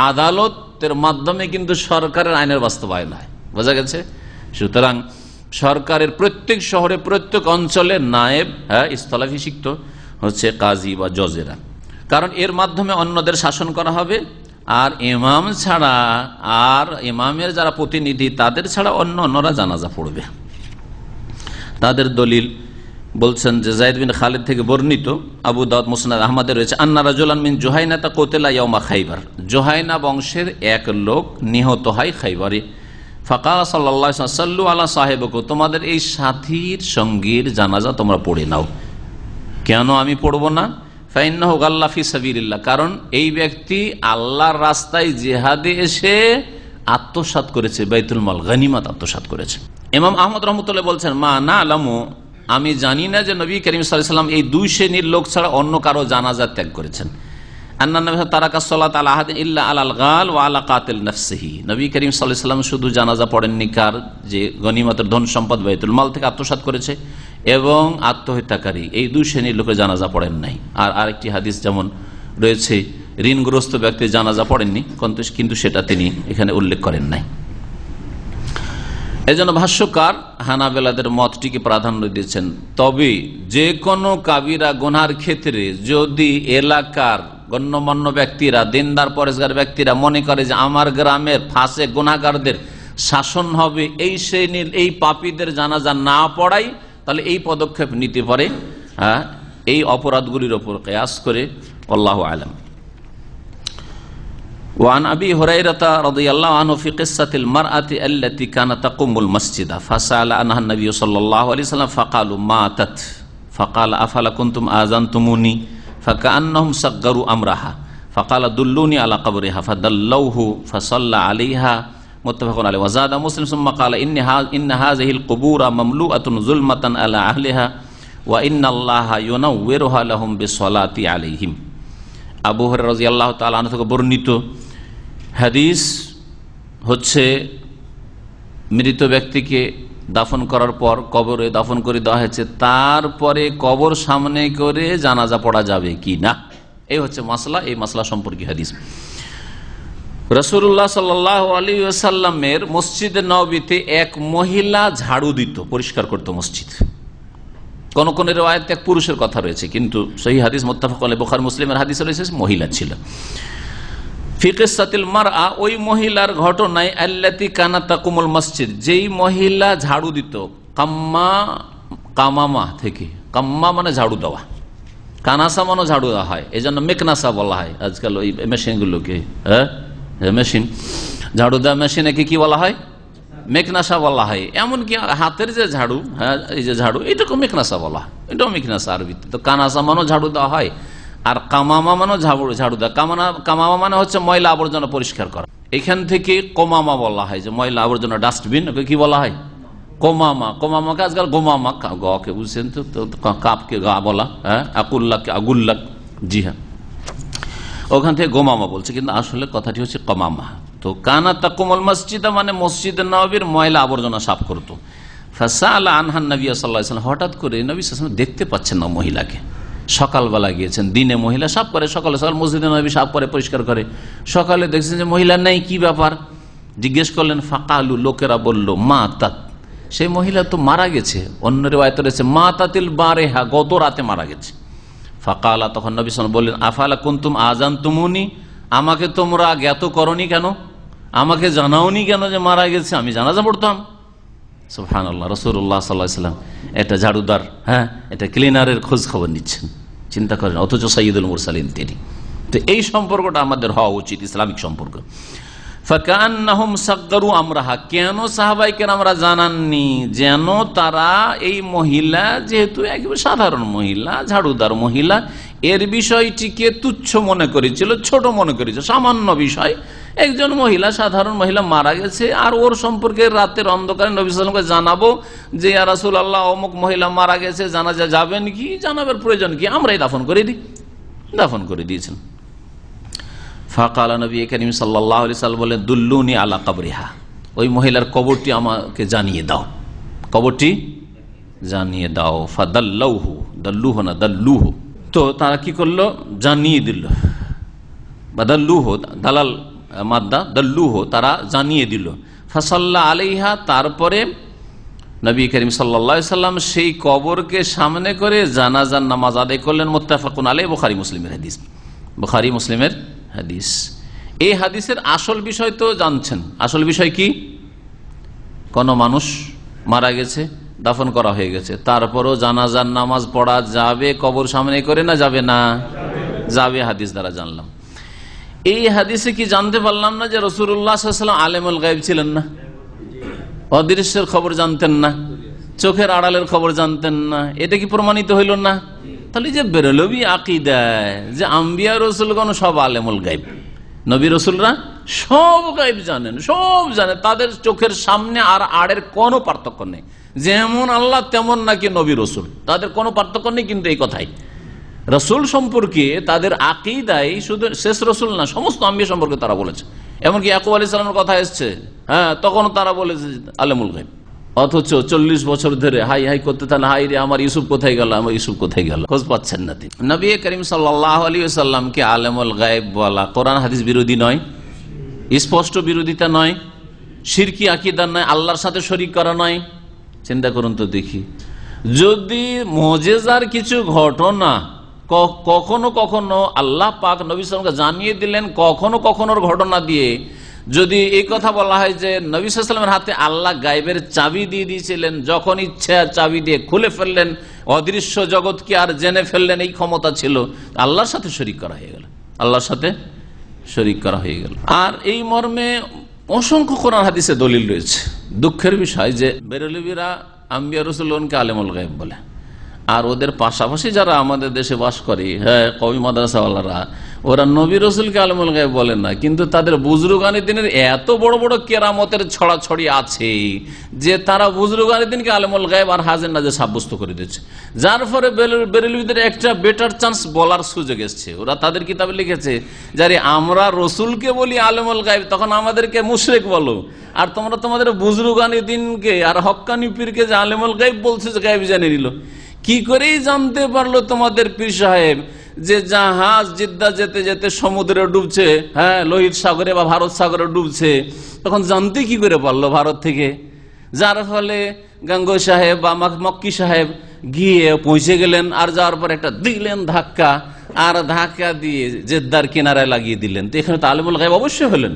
আদালতের মাধ্যমে কিন্তু সরকারের আইনের বাস্তবায়ন হয়, বোঝা গেছে। সুতরাং সরকারের প্রত্যেক শহরে, প্রত্যেক অঞ্চলে নায়েব, স্থলাভিষিক্ত হচ্ছে কাজী বা জজেরা, কারণ এর মাধ্যমে অন্যদের শাসন করা হবে। আর ইমাম ছাড়া, আর ইমামের যারা প্রতিনিধি তাদের ছাড়া অন্যরা জানাজা পড়বে। তাদের দলিল বলছেন যে যায়েদ বিন খালিদ থেকে বর্ণিত, আবু দাউদ মুসনাদ আহমদে রয়েছে, আন্না রাজুলান মিন জুহাইনাতা কুতিলা ইয়াউমা খাইবার, জুহাইনা বংশের এক লোক নিহত হয় খাইবারে। ফাকাল সাল্লাল্লাহু আলাইহি ওয়াসাল্লাম সাল্লু আলা সাহিবিকুম, তোমাদের এই সাথীর সঙ্গীর জানাজা তোমরা পড়ে নাও। কেন আমি পড়ব না? ফাইন্নাহু গাল্লা ফি সাবিলিল্লাহ, কারণ এই ব্যক্তি আল্লাহর রাস্তায় জিহাদে এসে আত্মসাৎ করেছে, বাইতুল মাল গনিমত আত্মসাৎ করেছে। ইমাম আহমদ রহমতুল্লাহ বলছেন, মা না আলামু, আমি জানি না যে নবী করিম সাল্লাল্লাহু আলাইহি ওয়াসাল্লাম এই দুই শ্রেণীর লোক ছাড়া অন্য কারো জানাজা ত্যাগ করেছেন। আন্না নবী তারাকা সালাত আলা আহাদিন ইল্লা আলাল গাল ওয়া আলা কাতিল নাফসিহি, নবী করিম সাল্লাল্লাহু আলাইহি ওয়াসাল্লাম শুধু জানাজা পড়েননি কার, যে গনিমতের ধন সম্পদ বাইতুল মাল থেকে আত্মসাৎ করেছে এবং আত্মহত্যাকারী, এই দুই শ্রেণীর লোকের জানাজা পড়েন নাই। আর আরেকটি হাদিস যেমন রয়েছে, ঋণগ্রস্ত ব্যক্তি জানাজা পড়েননি, কিন্তু সেটা তিনি এখানে উল্লেখ করেন নাই। এই জন্য ভাষ্যকার হানাবেলাদের মতটিকে প্রাধান্য দিয়েছেন। তবে যে কোনো কাবিরা গুনার ক্ষেত্রে যদি এলাকার গণ্যমান্য ব্যক্তিরা, দিনদার পরেশগার ব্যক্তিরা মনে করে যে আমার গ্রামের ফাঁসে গুনাহগারদের শাসন হবে, এই শ্রেণীর এই পাপীদের জানাজা না পড়াই, তাহলে এই পদক্ষেপ নিতে পারে এই অপরাধগুলির ওপর কিয়াস করে। আল্লাহু আ'লাম। وعن أبي هريرة رضي الله عنه في قصة المرأة التي كانت تقوم المسجد فسأل عنها النبي صلى الله عليه وسلم فقالوا ماتت فقال أفلا كنتم آذنتموني فكأنهم صغروا أمرها فقال دلوني على قبرها فدلوه فصلى عليها متفق عليه. وزاد مسلم ثم قال إن هذه القبور مملوءة ظلمة على أهلها وإن الله ينورها لهم بالصلاة عليهم. আবু হুরায়রা রাদিয়াল্লাহু তাআলা আনহু থেকে বর্ণিত হাদিস হচ্ছে, মৃত ব্যক্তিকে দাফন করার পর কবরে দাফন করে দেওয়া হয়েছে, তারপরে কবর সামনে করে জানাজা পড়া যাবে কি না, এই হচ্ছে মাসলা। এই মাসলা সম্পর্কে হাদিস। রাসূলুল্লাহ সাল্লাল্লাহু আলাইহি ওয়াসাল্লামের মসজিদে নববীতে এক মহিলা ঝাড়ু দিত, পরিষ্কার করত মসজিদ। কোন কোন রিওয়ায়াতে এক পুরুষের কথা রয়েছে, কিন্তু সহিহ হাদিস মুত্তাফাক আলাইহি বুখারী মুসলিমের হাদিসে রয়েছে মহিলা ছিল। ফি কিসাতিল মারআ, ওই মহিলার ঘটনায়, আল্লাতী কানাত তাকুমুল মসজিদ, যেই মহিলা ঝাড়ু দিত, কামামা থেকে, কাম্মা মানে ঝাড়ু দেওয়া, কানাসা মানে ঝাড়ু দেওয়া হয়, এই জন্য মেকনাসা বলা হয় আজকাল ওই মেশিনগুলোকে। মেশিন ঝাড়ু দেওয়া মেশিনকে কি বলা হয়? মেকনাসা বলা হয়। এমনকি হাতের যে ঝাড়ু, এই যে ঝাড়ু, এটাকে মেকনাসা বলা হয়, এটাও মেকনাসা আরবিতে। তো কানাসা মানেও ঝাড়ু দেওয়া হয়, আর কামামা মানেও ঝাড়ু দেওয়া। কামামা মানে হচ্ছে ময়লা আবর্জনা পরিষ্কার করা। এখান থেকে কোমামা বলা হয়, যে ময়লা আবর্জনা ডাস্টবিন, ওকে কি বলা হয়? কোমামা। কোমামাকে আজকাল গোমামা, গকে বুঝছেন তো, কাপকে গা বলা, হ্যাঁ, আকুল্লাকে আগুল্লাক, জি হ্যাঁ, ওখান থেকে গোমামা বলছে, কিন্তু আসলে কথাটি হচ্ছে কমামা। তো কানা তাকুমুল মসজিদ মানে মসজিদ নববীর ময়লা আবর্জনা সাফ করতো। ফাসালা আনহান নবী সাল্লাল্লাহু আলাইহি ওয়াসাল্লাম, হঠাৎ করে নবী সাল্লাল্লাহু আলাইহি ওয়াসাল্লাম দেখতে পাচ্ছেন না মহিলাকে। সকালবেলা গিয়েছেন, দিনে মহিলা সাফ করে, সকালে সকাল মসজিদে নববী সাফ করে, পরিষ্কার করে। সকালে দেখছেন যে মহিলা নেই, কি ব্যাপার জিজ্ঞেস করলেন। ফাকালু, লোকেরা বলল, মা তাত, সেই মহিলা তো মারা গেছে। অন্য রিওয়ায়াতে রয়েছে মা তাতিল বারেহা, গত রাতে মারা গেছে। ফাকালা, তখন নবী সাল্লাল্লাহু আলাইহি ওয়াসাল্লাম বললেন, আফালা কুনতুম আযানতুমুনি, আমাকে তোমরা জ্ঞাত করনি কেন, আমাকে জানাওনি কেন যে মারা গেছে, আমি জানাজা পড়তাম। সুবহানাল্লাহ, রাসূলুল্লাহ সাল্লাল্লাহু আলাইহি ওয়াসাল্লাম এটা ঝাড়ুদার, হ্যাঁ, এটা ক্লিনারের খোঁজ খবর নিচ্ছেন, চিন্তা করেন, অথচ সাইয়্যিদুল মুরসালিন তিনি। তো এই সম্পর্কটা আমাদের হওয়া উচিত, ইসলামিক সম্পর্ক। ফাকান্নাহুম সাগগারু আমরাহা, কেন সাহাবায়ে কেরামরা জানাননি? যেন তারা এই মহিলা, যেহেতু একেবারে সাধারণ মহিলা, ঝাড়ুদার মহিলা, এর বিষয়টিকে তুচ্ছ মনে করেছিল, ছোট মনে করেছিল, সামান্য বিষয়। একজন মহিলা, সাধারণ মহিলা মারা গেছে, আর ওর সম্পর্কে রাতের অন্ধকারে নবী সাল্লাল্লাহু আলাইহি ওয়াসাল্লামকে জানাবো যে ইয়া রাসূলুল্লাহ, অমুক মহিলা মারা গেছে, জানাজা যাবেন কি? জানাবার প্রয়োজন কি, আমরাই দাফন করে দিই। দাফন করে দিয়েছেন। ফাকালা, নবী করিম সাল্লাল্লাহু আলাইহি ওয়াসাল্লাম বলেন, দুল্লুনি আলা কবরিহা, ওই মহিলার কবরটি আমাকে জানিয়ে দাও, কবরটি জানিয়ে দাও। ফাদাল্লাহু, দাল্লুহু না দাল্লুহু, তো তারা কি করলো? জানিয়ে দিল। বাদাল্লুহু, দালাল মাদ্দা, দাল্লুহু, তারা জানিয়ে দিল। ফাসাল্লা আলাইহা, তারপরে নবী করিম সাল্লাল্লাহু আলাইহি ওয়াসাল্লাম সেই কবরকে সামনে করে জানাজার নামাজ আদায় করলেন। মুত্তাফাকুন আলাইহি, বুখারী মুসলিমের হাদিস। বুখারী মুসলিমের হাদিস। এই হাদিসের আসল বিষয় তো জানছেন। আসল বিষয় কি? কোন মানুষ মারা গেছে, দাফন করা হয়ে গেছে, তারপরও জানাজার নামাজ পড়া যাবে কবর সামনে করে, না যাবে না? যাবে, হাদিস দ্বারা জানলাম। এই হাদিসে কি জানতে পারলাম না যে রাসূলুল্লাহ সাল্লাল্লাহু আলাইহি ওয়াসাল্লাম আলেমুল গায়ব ছিলেন না? অদৃশ্যের খবর জানতেন না, চোখের আড়ালের খবর জানতেন না। এটা কি প্রমাণিত হইল না? তাহলে যে বেরলভী আকিদায় যে আম্বিয়া রসুলগণ সব আলেমুল গাইব, নবী রসুলরা সব গাইব জানেন, সব জানে, তাদের চোখের সামনে আর আড়ের কোনো পার্থক্য নেই, যেমন আল্লাহ তেমন নাকি নবী রসুল, তাদের কোনো পার্থক্য নেই। কিন্তু এই কথাই রসুল সম্পর্কে তাদের আকিদায় শুধু শেষ রসুল না, সমস্ত আম্বিয়া সম্পর্কে তারা বলেছে। এমনকি ইয়াকুব আলাইহিস সালামের কথা এসছে, হ্যাঁ, তখন তারা বলেছে আলেমুল গাইব। অথচ 40 বছর ধরে হাই হাই করতে থাকেন, হাই রে আমার ইউসুফ কোথায় গেল, আমার ইউসুফ কোথায় গেল, খোঁজ পাচ্ছেন না তিনি। নবী করিম সাল্লাল্লাহু আলাইহি ওয়াসাল্লামকে আলেমুল গায়েব বলা কোরআন হাদিস বিরোধী নয়, স্পষ্ট বিরোধিতা নয়, শিরকি আকীদা নয়, আল্লাহর সাথে শরীক করা নয়। চিন্তা করুন তো দেখি, যদি মুজিজার কিছু ঘটনা কখনো কখনো আল্লাহ পাক নবী সাল্লাল্লাহু আলাইহি ওয়াসাল্লামকে জানিয়ে দিলেন, কখনো কখনোর ঘটনা দিয়ে যদি এই কথা বলা হয় যে নবী সাল্লাল্লাহু আলাইহি ওয়াসাল্লামের হাতে আল্লাহ গায়েবের চাবি দিয়ে দিয়েছিলেন, যখন ইচ্ছা চাবি দিয়ে খুলে ফেললেন, অদৃশ্য জগৎকে আর জেনে ফেললেন, এই ক্ষমতা ছিল, আল্লাহর সাথে শরীক করা হয়ে গেল, আল্লাহর সাথে শরীক করা হয়ে গেল। আর এই মর্মে অসংখ্য কোরআন হাদিসে দলিল রয়েছে। দুঃখের বিষয় যে বেরেলভিরা আম্বিয়া রাসূলগণকে আলেমুল গায়েব বলে, আর ওদের পাশাপাশি যারা আমাদের দেশে বাস করে, হ্যাঁ, কওমি মাদ্রাসাওয়ালারা, ওরা নবী রসুলকে আলেমুল গায়েব বলেন না, কিন্তু তাদের বুজরুগানি দিনের এত বড় বড় কেরামতের ছড়াছড়ি আছে যে তারা বুজরুগানি দিনকে আলেমুল গায়েব আর হাজির নাজির সাব্যস্ত করে দিচ্ছে, যার ফলে বেরেলভিদের একটা বেটার চান্স বলার সুযোগ এসছে। ওরা তাদের কিতাবে লিখেছে যারে আমরা রসুলকে বলি আলেমুল গায়েব, তখন আমাদেরকে মুশরিক বলো, আর তোমরা তোমাদের বুজরুগানি দিনকে আর হক্কানি পীরকে যে আলেমুল গায়েব বলছে, যে গায়েব জানিয়ে নিল। কি করেই জানতে পারলো তোমাদের পীর সাহেব যে জাহাজ জিদ্দা যেতে যেতে সমুদ্রে ডুবছে, হ্যাঁ, লোহিত সাগরে বা ভারত সাগরে ডুবছে, তখন জানতে কি করে পারলো ভারত থেকে? যার ফলে গাঙ্গুই সাহেব বা মক্কি সাহেব গিয়ে পৌঁছে গেলেন, আর যাওয়ার পর একটা দিলেন ধাক্কা, আর ধাক্কা দিয়ে জেদ্দার কিনারায় লাগিয়ে দিলেন। তো এখানে তো আলেমুল গায়েব অবশ্যই হলেন।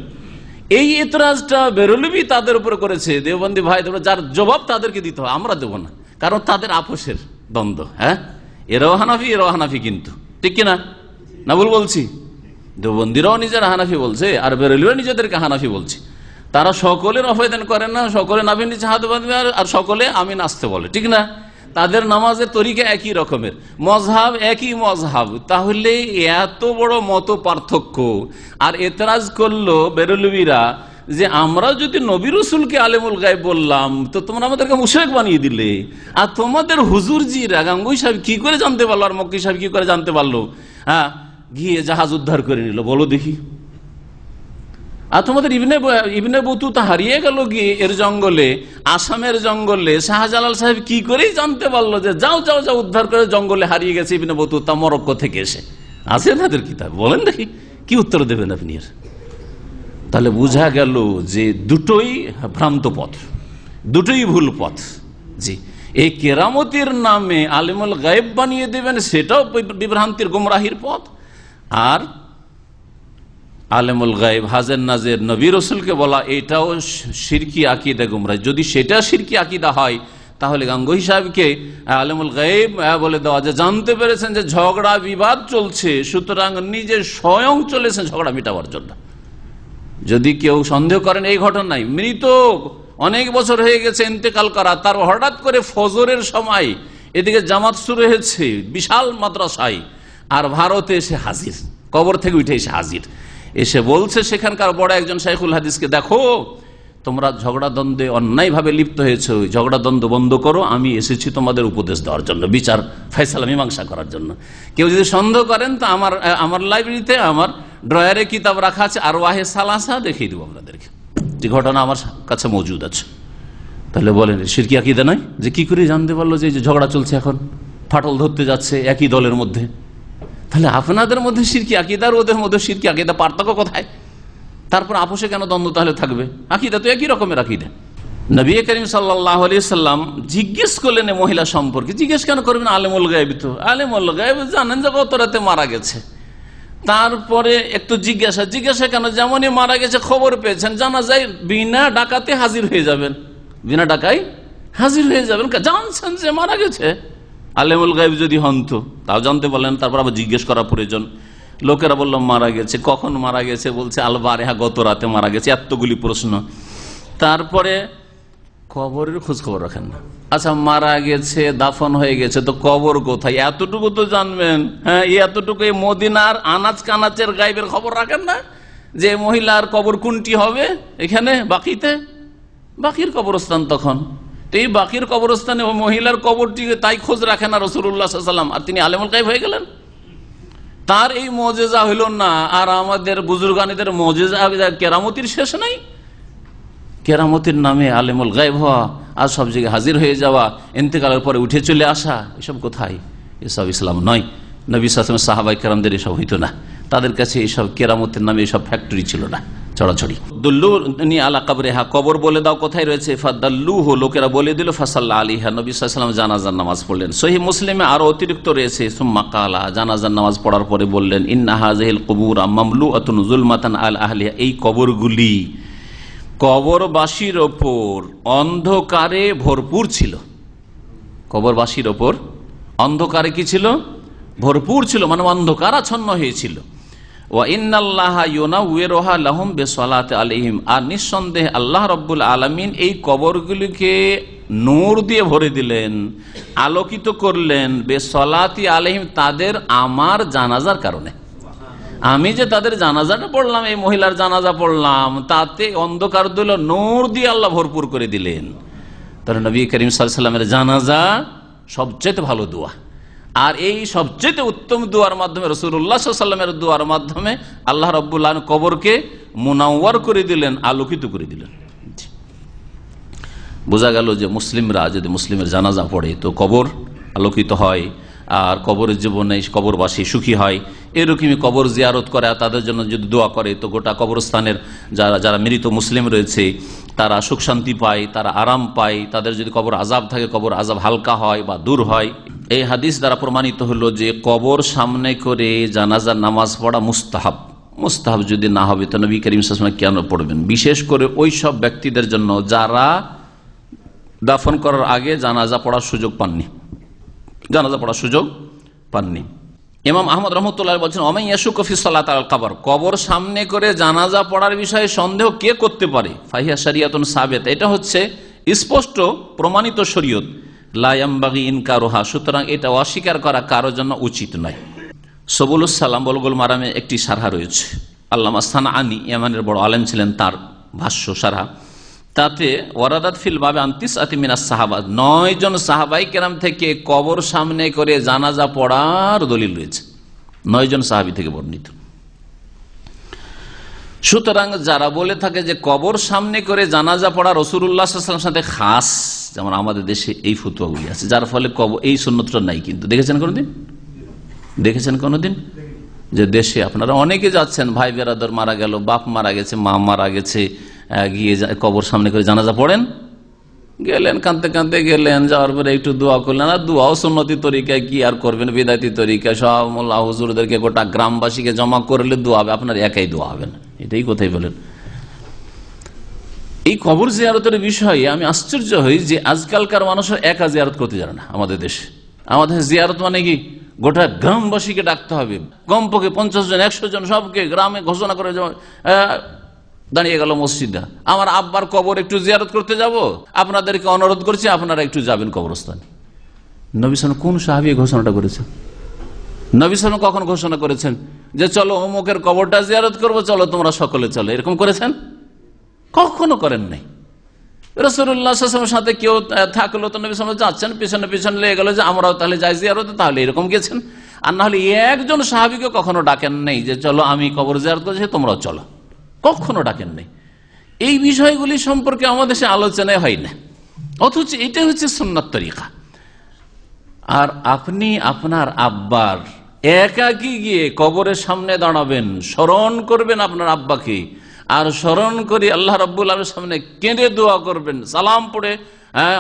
এই এতরাজটা বেরলভী তাদের উপরে করেছে। দেওবন্দি ভাই, যার জবাব তাদেরকে দিতে হয়, আমরা দেবো না, কারণ তাদের আপোষের দ্বন্দ্ব। হ্যাঁ, এরাও হানাফি, এরাও হানাফি, কিন্তু ঠিক কিনা না ভুল বলছি? দেওবন্দিরাও নিজেরা হানাফি বলছে, আর বেরেলভিরা নিজেদেরকে হানাফি বলছে। তারা সকলের আবেদন করেন না, সকলে নাভির নিচে হাত বাঁধবে, আর সকলে আমিন আসতে বলে, ঠিক না? তাদের নামাজের তরিকা একই রকমের, মজহাব একই মজহাব, তাহলে এত বড় মত পার্থক্য। আর এতরাজ করলো বেরেলভিরা যে আমরা যদি নবী রসুলকে আলেমুল গায়েব বললাম, তো তোমরা আমাদেরকে মুশরিক বানিয়ে দিলে, আর তোমাদের হুজুর জিরা গাঙ্গুই সাহেব কি করে জানতে পারলো, আর মক্কি সাহেব কি করে জানতে পারলো, হ্যাঁ, গিয়ে জাহাজ উদ্ধার করে নিল, বলো দেখি। আর তোমাদের ইবনে বতুতা হারিয়ে গেল গিয়ে এর জঙ্গলে, আসামের জঙ্গলে, শাহজালাল সাহেব কি করেই জানতে পারলো যে যাও যাও যাও উদ্ধার করে জঙ্গলে হারিয়ে গেছে ইবনে বতুতা মরক্কো থেকে এসে? আছে তাদের কিতাব, বলেন দেখি কি উত্তর দেবেন আপনি? তাহলে বোঝা গেল যে দুটোই ভ্রান্ত পথ, দুটোই ভুল পথ। জি, এই কেরামতির নামে আলেমুল গায়েব বানিয়ে দেবেন, সেটাও বিভ্রান্তির গুমরাহির পথ। আর আলেমুল গায়েব হাজের নাজের নবী রসুলকে বলা, এটাও শিরকি আকীদা গুমরাহি। যদি সেটা শিরকি আকীদা হয়, তাহলে গাঙ্গুই সাহেবকে আলেমুল গায়েব বলে দেওয়া, যে জানতে পেরেছেন যে ঝগড়া বিবাদ চলছে, সুতরাং নিজে স্বয়ং চলেছেন ঝগড়া মিটাবার জন্য। যদি কেউ সন্দেহ করেন এই ঘটনায়, মৃত অনেক বছর হয়ে গেছে ইন্তেকাল করা, তার হঠাৎ করে ফজরের সময় এদিকে জামাত শুরু হয়েছে বিশাল মাদ্রাসায়, আর ভারতে এসে হাজির, কবর থেকে উঠে এসে হাজির, এসে বলছে সেখানকার বড় একজন শাইখুল হাদিসকে, দেখো তোমরা ঝগড়া দ্বন্দ্বে অন্যায়ভাবে লিপ্ত হয়েছে, ঝগড়া দ্বন্দ্ব বন্ধ করো, আমি এসেছি তোমাদের উপদেশ দেওয়ার জন্য, বিচার ফয়সালা মীমাংসা করার জন্য। কেউ যদি সন্দেহ করেন তো আমার লাইব্রেরিতে আমার ড্রয়ারে কিতাব রাখা আছে, আর ওয়াহে সালাসা দেখিয়ে দেবো আপনাদেরকে, যে ঘটনা আমার কাছে মজুদ আছে। তাহলে বলেন শিরকি আকীদা নয়? যে কি করে জানতে পারলো যে ঝগড়া চলছে, এখন ফাটল ধরতে যাচ্ছে একই দলের মধ্যে? তাহলে আপনাদের মধ্যে শিরকি আকীদা আর ওদের মধ্যে শিরকি আকীদা, পার্থক্য কোথায়? তারপর আপোষে কেন দ্বন্দ্ব তাহলে থাকবে? আকীদা তো একই রকমের আকীদা। নবী করিম সাল্লাল্লাহু আলাইহি সাল্লাম জিজ্ঞেস করলেন মহিলা সম্পর্কে, জিজ্ঞেস কেন করবেন? আলেমুল গায়েব তো, আলেমুল গায়েব জানেন যে গত রাতে মারা গেছে। তারপরে একটু জিজ্ঞাসা কেন? যেমনই মারা গেছে খবর পেয়েছেন, জানা যায় বিনা ডাকাতে হাজির হয়ে যাবেন, বিনা ডাকাই হাজির হয়ে যাবেন, জানছেন যে মারা গেছে। আলেমুল গায়েব যদি হন তো তাও জানতে পারলেন। তারপর আবার জিজ্ঞেস করা প্রয়োজন। লোকেরা বলল মারা গেছে, কখন মারা গেছে? বলছে আল বারেহা, গত রাতে মারা গেছে। এতগুলি প্রশ্ন। তারপরে কবরের খোঁজ খবর রাখেন না। আচ্ছা, মারা গেছে, দাফন হয়ে গেছে, তো কবর কোথায় এতটুকু তো জানবেন। হ্যাঁ, এতটুকু এই মদিনার আনাজ কানাচের গায়েবের খবর রাখেন না, যে মহিলার কবর কোনটি হবে এখানে বাকিতে, বাকির কবরস্থান তখন। তো এই বাকির কবরস্থানে মহিলার কবরটি তাই খোঁজ রাখেন না রাসূলুল্লাহ সাল্লাল্লাহু আলাইহি ওয়াসাল্লাম, আর তিনি আলেমুল গায়ব হয়ে গেলেন। তার এই মুজিজা হইল না, আর আমাদের বুজুর্গানীদের মুজিজা কেরামতির শেষ নাই। কেরামতির নামে আলেমুল গায়ব হওয়া, আর সব জায়গায় হাজির হয়ে যাওয়া, ইন্তেকালের পরে উঠে চলে আসা, এসব কোথায়? এসব ইসলাম নয়। নবী সাল্লাল্লাহু আলাইহি ওয়াসাল্লাম সাহাবায়ে কেরামদের এসব হইতো না, তাদের কাছে এইসব কেরামতের নামে এসব ফ্যাক্টরি ছিল না, ছড়াছড়ি। দুল্লুনি আলা কবরিহা, কবর বলে দাও কোথায় রয়েছে। ফাদাল্লুহু, লোকেরা বলে দিল। ফাসাল্লা আলাইহা, নবী সাল্লাল্লাহু আলাইহি ওয়াসাল্লাম জানাজার নামাজ পড়লেন। সহিহ মুসলিমে আরো অতিরিক্ত রয়েছে, সুম্মা কালা, জানাজার নামাজ পড়ার পরে বললেন, ইন্না হাযিহিল কুবুরা মামলুআতুন যুলমাতান আল আহলিহা, এই কবরগুলি কবরবাসীর ওপর অন্ধকারে ভরপুর ছিল। কবরবাসীর ওপর অন্ধকারে কি ছিল? ভরপুর ছিল, মানে অন্ধকারাচ্ছন্ন হয়েছিল। ওয়া ইন্নাল্লাহা ইউনাউয়িরুহা লাহুম বিসসালাতি আলাইহিম, আর নিঃসন্দেহে আল্লাহ রাব্বুল আলামিন এই কবরগুলিকে নূর দিয়ে ভরে দিলেন, আলোকিত করলেন, বিসসালাতি আলাইহিম, তাদের আমার জানাজার কারণে। আমি যে তাদের জানাজাটা পড়লাম, এই মহিলার জানাজা পড়লাম, তাতে অন্ধকার দিল, নূর দিয়ে আল্লাহ ভরপুর করে দিলেন। তাহলে নবী করিম সাল্লাল্লাহু আলাইহি ওয়াসাল্লামের জানাজা সবচেয়ে ভালো দোয়া, আর এই সবচেয়ে উত্তম দোয়ার মাধ্যমে, রাসূলুল্লাহ সাল্লাল্লাহু আলাইহি ওয়াসাল্লামের দোয়ার মাধ্যমে আল্লাহ রাব্বুল আলামিন কবরকে মুনাওয়ার করে দিলেন, আলোকিত করে দিলেন। বোঝা গেল যে মুসলিমরা যদি মুসলিমের জানাজা পড়ে তো কবর আলোকিত হয়, আর কবরের জীবনে কবরবাসী সুখী হয়। এরকমই কবর জিয়ারত করে, তাদের জন্য যদি দোয়া করে তো গোটা কবরস্থানের যারা মৃত মুসলিম রয়েছে তারা সুখ শান্তি পায়, তারা আরাম পায়। তাদের যদি কবর আযাব থাকে, কবর আযাব হালকা হয় বা দূর হয়। এই হাদিস দ্বারা প্রমাণিত হলো যে কবর সামনে করে জানাজার নামাজ পড়া মুস্তাহাব। মুস্তাহাব যদি না হবে তো নবী করিম সাল্লাল্লাহু আলাইহি ওয়াসাল্লাম কেন পড়বেন? বিশেষ করে ওই সব ব্যক্তিদের জন্য যারা দাফন করার আগে জানাজা পড়ার সুযোগ পাননি, জানাজা পড়ার সুযোগ পাননি। ইমাম আহমদ রহমতুল্লাহ বলছেন, ওমান ইয়াশুকু ফি সালাত আল কবর, কবর সামনে করে জানাজা পড়ার বিষয়ে সন্দেহ কে করতে পারে? ফাহিয়া শরিয়াতুন সাবিত, এটা হচ্ছে স্পষ্ট প্রমাণিত শরীয়ত। লা ইয়ামবাগি ইনকারুহা, সুতরাং এটা অস্বীকার করা কারোর জন্য উচিত নয়। সবুলুস সালাম বুলুগুল মারামে একটি সারহা রয়েছে, আল্লামা সানআনী ইয়ামানের বড় আলেম ছিলেন, তার ভাষ্য সারহা, তাতে ওয়ারাদাত ফিল বাবে আনতিস আতি মিনাস সাহাবা, 9 জন সাহাবাই কেরাম থেকে কবর সামনে করে জানাজা পড়ার দলিল রয়েছে, 9 জন সাহাবী থেকে বর্ণিত। সুতরাং যারা বলে থাকে যে কবর সামনে করে জানাজা পড়া রাসূলুল্লাহ সাল্লাল্লাহু আলাইহি ওয়াসাল্লামের সাথে খাস, যেমন আমাদের দেশে এই ফতোয়াগুলি আছে, যার ফলে এই সুন্নতটা নাই। কিন্তু দেখেছেন কোনোদিন যে দেশে আপনারা অনেকে যাচ্ছেন, ভাই বেরাদর মারা গেল, বাপ মারা গেছে, মা মারা গেছে, গিয়ে কবর সামনে করে জানাজা পড়েন, গেলেন কাঁদতে কাঁদতে গেলেন, যাওয়ার পরে একটু দোয়া করলেন, আর দোয়াও সুন্নতি তরিকায়, কি আর করবেন বিদাতি তরিকায়, সব মোল্লা হুজুরদেরকে গোটা গ্রামবাসীকে জমা করলে দোয়া হবে, আপনার একাই দোয়া হবে না। এটাই কোথায় বলেন। এই কবর জিয়ারতের বিষয়ে আমি আশ্চর্য হই যে আজকালকার মানুষের একা জিয়ারত করতে জানে না। আমাদের দেশে জিয়ারত মানে কি, গোটা গ্রামবাসীকে ডাকতে হবে, কমপক্ষে 50 জন 100 জন সবকে গ্রামে ঘোষণা করে দাঁড়িয়ে গেল মসজিদটা, আমার আব্বার কবর একটু জিয়ারত করতে যাব, আপনাদেরকে অনুরোধ করছি আপনারা একটু যাবেন কবরস্থানে। নবী সাল্লাল্লাহু কোন সাহাবী ঘোষণাটা করেছেন? নবী সাল্লাল্লাহু কখন ঘোষণা করেছেন যে চলো অমুকের কবরটা জিয়ারত করবো, চলো তোমরা সকলে চলো? এরকম করেছেন? কখনো করেন নাই। রাসূলুল্লাহ সাল্লাল্লাহু আলাইহি ওয়াসাল্লামের সাথে কেউ থাকলো তো নবী সাল্লাল্লাহু যাচ্ছেন, পিছনে পিছনে লেগে গেল যে আমরাও তাহলে যাই জিয়ারতে, তাহলে এরকম গেছেন। আর না হলে একজন সাহাবীকে কখনো ডাকেন নেই যে চলো আমি কবর জিয়ারত করছি তোমরাও চলো, কখনো ডাকেন নেই। এই বিষয়গুলি সম্পর্কে আমাদের দেশে আলোচনায় হয় না, অথচ এটা হচ্ছে সুন্নাত তরিকা। আর আপনি আপনার আব্বার একাকী গিয়ে কবরের সামনে দাঁড়াবেন, স্মরণ করবেন আপনার আব্বাকে, আর স্মরণ করে আল্লাহ রাব্বুল আলামিনের সামনে কেঁদে দোয়া করবেন, সালাম পড়ে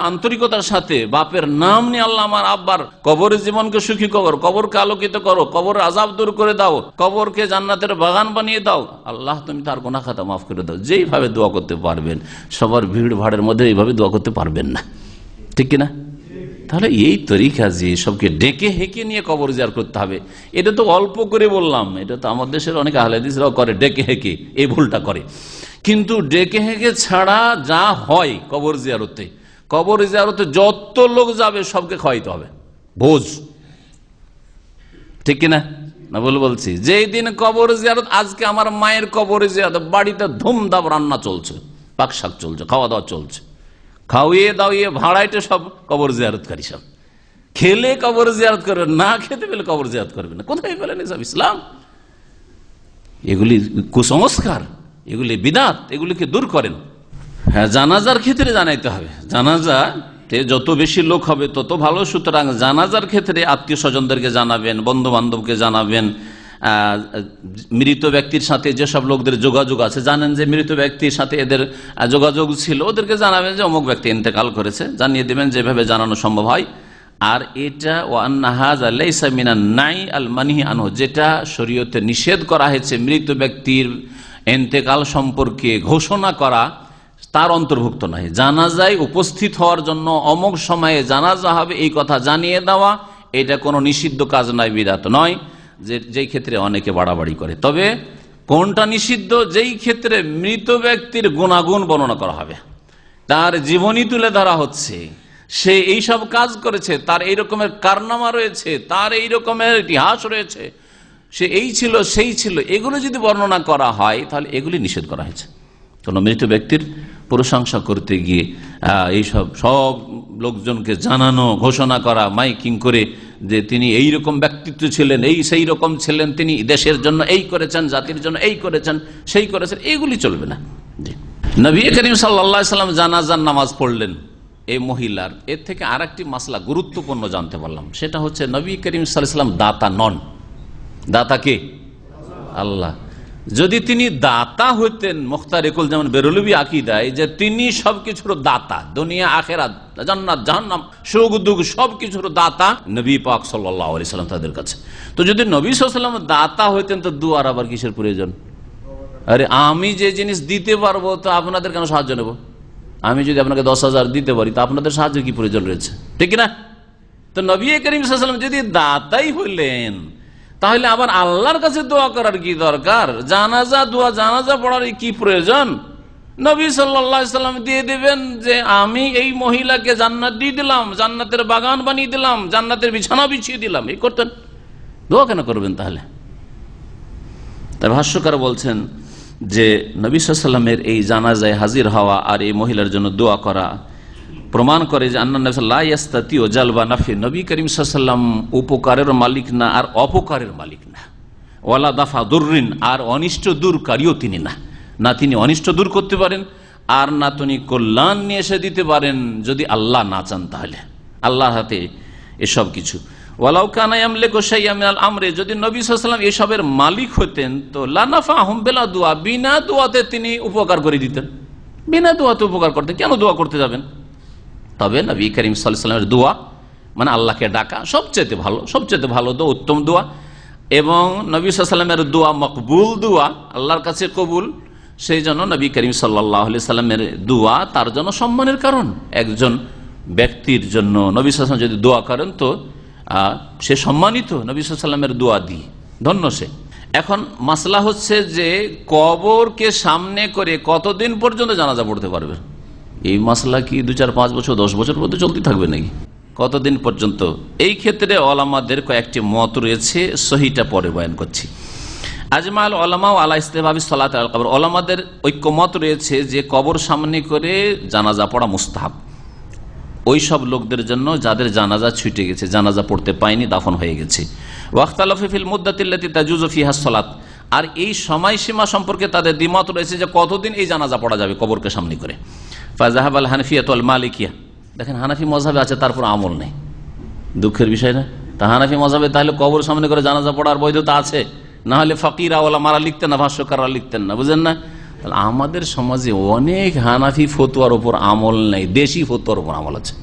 আন্তরিকতার সাথে বাপের নাম নিয়ে, আল্লাহ আমার আব্বার কবরের জীবনকে সুখী কবর, কবরকে আলোকিত করো, কবরের আযাব দূর করে দাও, কবরকে জান্নাতের বাগান বানিয়ে দাও, আল্লাহ তুমি তার গুনাহ খাতা মাফ করে দাও। যেইভাবে দোয়া করতে পারবেন, সবার ভিড় ভাড়ের মধ্যে এইভাবে দোয়া করতে পারবেন না, ঠিক কিনা? তাহলে এই তরিকা যে সবকে ডেকে হেঁকে নিয়ে কবর জিয়ারত করতে হবে, এটা তো অল্প করে বললাম, এটা তো আমাদের দেশের অনেক আহলে হাদিসরাও করে, ডেকে হেঁকে এই ভুলটা করে। কিন্তু ডেকে হেঁকে ছাড়া যা হয় কবর জিয়ারতে, কবর জিয়ারতে যত লোক যাবে সবকে খাওয়াইতে হবে, ভোজ, ঠিক কিনা? না বলছি যেই দিন কবর জিয়ারত, আজকে আমার মায়ের কবর জিয়ারত, বাড়িতে ধুমধাম রান্না চলছে, পাক শাক চলছে, খাওয়া দাওয়া চলছে, খাওয়িয়ে দাওয়িয়ে ভাড়াইতে সব কবর জিয়ারতকারী, সব খেলে কবর জিয়ারত করবে, না খেতে পেলে কবর জিয়ারত করবে না। কোথায় পেলেন এসব ইসলাম? এগুলি কুসংস্কার, এগুলি বিদআত, এগুলিকে দূর করেন। হ্যাঁ, জানাজার ক্ষেত্রে জানাইতে হবে, জানাজাতে যত বেশি লোক হবে তত ভালো। সুতরাং জানাজার ক্ষেত্রে আত্মীয় স্বজনদেরকে জানাবেন, বন্ধু বান্ধবকে জানাবেন। মৃত ব্যক্তির সাথে যেসব লোকদের যোগাযোগ আছে, জানেন যে মৃত ব্যক্তির সাথে এদের যোগাযোগ ছিল, ওদেরকে জানাবেন যে অমুক ব্যক্তি ইন্তেকাল করেছে, জানিয়ে দেবেন যেভাবে জানানো সম্ভব হয়। আর এটা যেটা শরীয়তে নিষেধ করা হয়েছে, মৃত ব্যক্তির ইন্তেকাল সম্পর্কে ঘোষণা করা, তার অন্তর্ভুক্ত নয়। জানাজায় উপস্থিত হওয়ার জন্য অমুক সময়ে জানাজা হবে এই কথা জানিয়ে দেওয়া, এটা কোনো নিষিদ্ধ কাজ নয়, বিদআত নয়, যেই ক্ষেত্রে অনেকে বাড়াবাড়ি করে। তবে কোনটা নিষিদ্ধ? যেই ক্ষেত্রে মৃত ব্যক্তির গুণাগুণ বর্ণনা করা হবে, তার জীবনী তুলে ধরা হচ্ছে, সে এই সব কাজ করেছে, তার এই রকমের কারনামা রয়েছে, তার এই রকমের ইতিহাস রয়েছে, সে এই ছিল সেই ছিল, এগুলো যদি বর্ণনা করা হয় তাহলে এগুলি নিষেধ করা হয়েছে। কোন মৃত ব্যক্তির প্রশংসা করতে গিয়ে এইসব সব লোকজনকে জানানো, ঘোষণা করা মাইকিং করে যে তিনি এই রকম ব্যক্তিত্ব ছিলেন, এই সেই রকম ছিলেন, তিনি দেশের জন্য এই করেছেন, জাতির জন্য এই করেছেন, সেই করেছেন, এগুলি চলবে না। নবী করিম সাল্লাল্লাহু আলাইহি ওয়াসাল্লাম জানাজার নামাজ পড়লেন এই মহিলার। এর থেকে আর একটি মাসলা গুরুত্বপূর্ণ জানতে পারলাম, সেটা হচ্ছে নবী করিম সাল্লাল্লাহু আলাইহি ওয়াসাল্লাম দাতা নন। দাতা কে? আল্লাহ। যদি তিনি দাতা হইতেন, মুখতারিকুল যেমন বেরলভী আকীদায় যে তিনি সবকিছুর দাতা, দুনিয়া আখিরাত, জান্নাত জাহান্নাম, সুখ দুঃখ সবকিছুর দাতা নবী পাক সাল্লাল্লাহু আলাইহি ওয়াসাল্লাম তাদের কাছে। তো যদি নবী সাল্লাল্লাহু আলাইহি ওয়াসাল্লাম দাতা হইতেন তো দুয়ার আবার কিসের প্রয়োজন? আরে আমি যে জিনিস দিতে পারবো তো আপনাদের কেন সাহায্য নেব? আমি যদি আপনাকে 10,000 দিতে পারি তো আপনাদের সাহায্য কি প্রয়োজন রয়েছে, ঠিক না? তো নবী করিম সাল্লাল্লাহু আলাইহি ওয়াসাল্লাম যদি দাতাই হইলেন তাহলে আবার আল্লাহর কাছে দোয়া করার কি দরকার? জানাজা দোয়া, জানাজা পড়ার কি প্রয়োজন? নবী সাল্লাল্লাহু আলাইহি ওয়াসাল্লাম দিয়ে দেবেন যে আমি এই মহিলাকে জান্নাত দিয়ে দিলাম, জান্নাতের বাগান বানিয়ে দিলাম, জান্নাতের বিছানা বিছিয়ে দিলাম, এই করতেন। দোয়া কেন করবেন তাহলে? তাই ভাষ্যকার বলছেন যে নবী সাল্লাল্লাহু আলাইহি ওয়াসাল্লামের এই জানাজায় হাজির হওয়া আর এই মহিলার জন্য দোয়া করা প্রমাণ করে যে আন্না নবী লা ইস্তাতিউ জালবা নাফি, নবী করিম সাল্লাল্লাহু আলাইহি ওয়াসাল্লাম উপকারের মালিক না আর অপকারের মালিক না। ওয়ালা দাফা দুররিন, আর অনিষ্ট দূরকারীও তিনি না। না তিনি অনিষ্ট দূর করতে পারেন আর না তিনি কল্যাণ নিয়ে এসে দিতে পারেন, যদি আল্লাহ না চান তাহলে। আল্লাহর হাতে এসব কিছু। ওয়ালাউ কানা ইয়ামলিকু শাইআম মিনাল আমরি, যদি নবী সাল্লাল্লাহু আলাইহি ওয়াসাল্লাম এসবের মালিক হতেন তো লা নাফাহুম বিলা দুআ, বিনা দোয়াতে তিনি উপকার করে দিতেন, বিনা দোয়াতে উপকার করতেন। কেন দোয়া করতে যাবেন? তবে নবী করিম সাল্লাল্লাহু আলাইহি ওয়াসাল্লামের দোয়া মানে আল্লাহকে ডাকা সবচেয়ে ভালো, সবচেয়ে ভালো দোয়া, উত্তম দোয়া। এবং নবী সাল্লাল্লাহু আলাইহি ওয়াসাল্লামের দোয়া মকবুল দোয়া, আল্লাহর কাছে কবুল। সেই জন্য নবী করিম সাল্লাল্লাহু আলাইহি ওয়াসাল্লামের দোয়া তার জন্য সম্মানের কারণ। একজন ব্যক্তির জন্য নবী সাল্লাল্লাহু আলাইহি ওয়াসাল্লাম যদি দোয়া করেন তো সে সম্মানিত, নবী সাল্লাল্লাহু আলাইহি ওয়াসাল্লামের দোয়া দিয়ে ধন্য সে। এখন মাসলা হচ্ছে যে কবরকে সামনে করে কতদিন পর্যন্ত জানাজা পড়তে পারবে? এই মাসলা কি 2, 4, 5 বছর 10 বছর পর্যন্ত চলতে থাকবে নাকি? কতদিন পর্যন্ত? এই ক্ষেত্রে ওলামাদের কয়েকটি মত রয়েছে, সহিটা পরে বয়ান করছি। আজমাল ওলামা আলা ইস্তিহবাবি সালাত আল কবর, ওলামাদের ঐক্যমত রয়েছে যে কবর সামনে করে জানাজা পড়া মুস্তাহাব ওই সব লোকদের জন্য যাদের জানাজা ছুটে গেছে, জানাজা পড়তে পায়নি, দাফন হয়ে গেছে। ওয়াখতালাফু ফিল মুদ্দাতিল্লাতী তাজুজু ফিহা সালাত, আর এই সময়সীমা সম্পর্কে তাদের দ্বিমত রয়েছে যে কতদিন এই জানাজা পড়া যাবে কবরকে সামনে করে। ফাযাহাব আল হানাফিয়া ওয়াল মালিকিয়া, দেখেন হানাফি মযহাবে আছে তারপর আমল নেই, দুঃখের বিষয় না? তা হানাফি মযহাবে তাহলে কবর সামনে করে জানাজা পড়ার বৈধতা আছে, না হলে ফকিরা ওলামারা লিখতেন না, ভাষ্যকাররা লিখতেন না, বুঝেন না? তাহলে আমাদের সমাজে অনেক হানাফি ফতোয়ার উপর আমল নেই, দেশি ফতোয়ার উপর আমল আছে।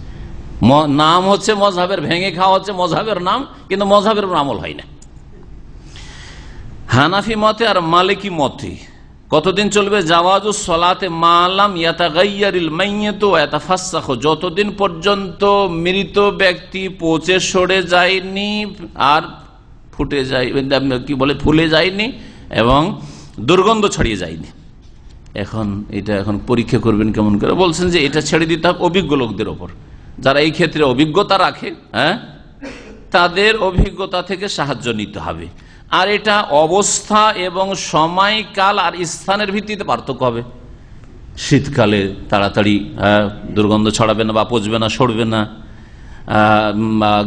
নাম হচ্ছে মযহাবের, ভেঙে খাওয়া হচ্ছে মযহাবের নাম, কিন্তু মযহাবের উপর আমল হয় না। হানাফি মতে আর মালিকি মতে কতদিন চলবে? জাওয়াজু সলাতে মালাম ইয়াতাগাইয়ারিল মাইয়িতু ওয়া ইয়াতাফাসসাখু, যতদিন পর্যন্ত মৃত ব্যক্তি পচে সড়ে যায়নি আর ফুটে যায়, কি বলে, ফুলে যায়নি এবং দুর্গন্ধ ছড়িয়ে যায়নি, এখন পরীক্ষা করবেন কেমন করে? বলছেন যে এটা ছেড়ে দিতে হবে অভিজ্ঞ লোকদের ওপর, যারা এই ক্ষেত্রে অভিজ্ঞতা রাখে, তাদের অভিজ্ঞতা থেকে সাহায্য নিতে হবে। আর এটা অবস্থা এবং সময়কাল আর স্থানের ভিত্তিতে পার্থক্য হবে। শীতকালে তাড়াতাড়ি দুর্গন্ধ ছড়াবে না বা পচবে না, সরবে না,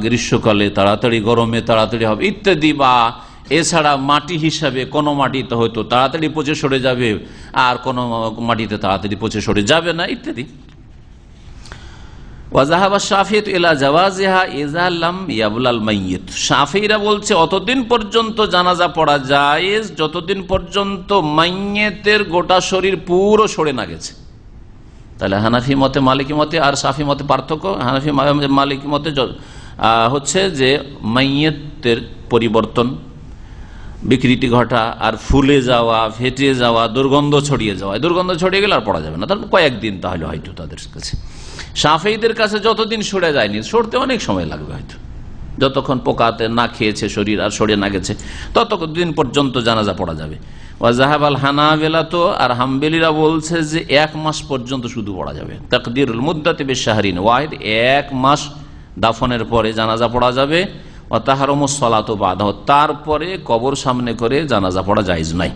গ্রীষ্মকালে তাড়াতাড়ি, গরমে তাড়াতাড়ি হবে ইত্যাদি। বা এছাড়া মাটি হিসাবে কোনো মাটিতে হয়তো তাড়াতাড়ি পচে সরে যাবে আর কোনো মাটিতে তাড়াতাড়ি পচে সরে যাবে না ইত্যাদি। শাফিঈরা বলছে অতদিন পর্যন্ত জানাজা পড়া জায়েজ যতদিন পর্যন্ত মাইয়েতের গোটা শরীর পুরো সরে না গেছে। তাহলে হানাফি মতে, মালিকি মতে আর শাফি মতে পার্থক্য। হানাফি মালিকি মতে হচ্ছে যে মাইয়েতের পরিবর্তন, বিকৃতি ঘটা আর ফুলে যাওয়া, ফেটে যাওয়া, দুর্গন্ধ ছড়িয়ে যাওয়া, দুর্গন্ধ ছড়িয়ে গেলে আর পড়া যাবে না, তাহলে কয়েকদিন তাহলে হয়তো তাদের কাছে। শাফিঈদের কাছে যতদিন সরে যায়নি, সরতে অনেক সময় লাগবে হয়তো, যতক্ষণ পোকাতে না খেয়েছে শরীর আর সরে না গেছে ততদিন পর্যন্ত জানাজা পড়া যাবে। ওয়াজাহাবাল হানাবেলা তো আর হাম্বেলিরা বলছে যে 1 মাস পর্যন্ত শুধু পড়া যাবে। তাকদিরুল মুদ্দাতি বিশাহরিন ওয়াহিদ, 1 মাস দাফনের পরে জানাজা পড়া যাবে। ওয়াতাহারুমুস সালাতু বাদাহু, তারপরে কবর সামনে করে জানাজা পড়া জায়েজ নাই।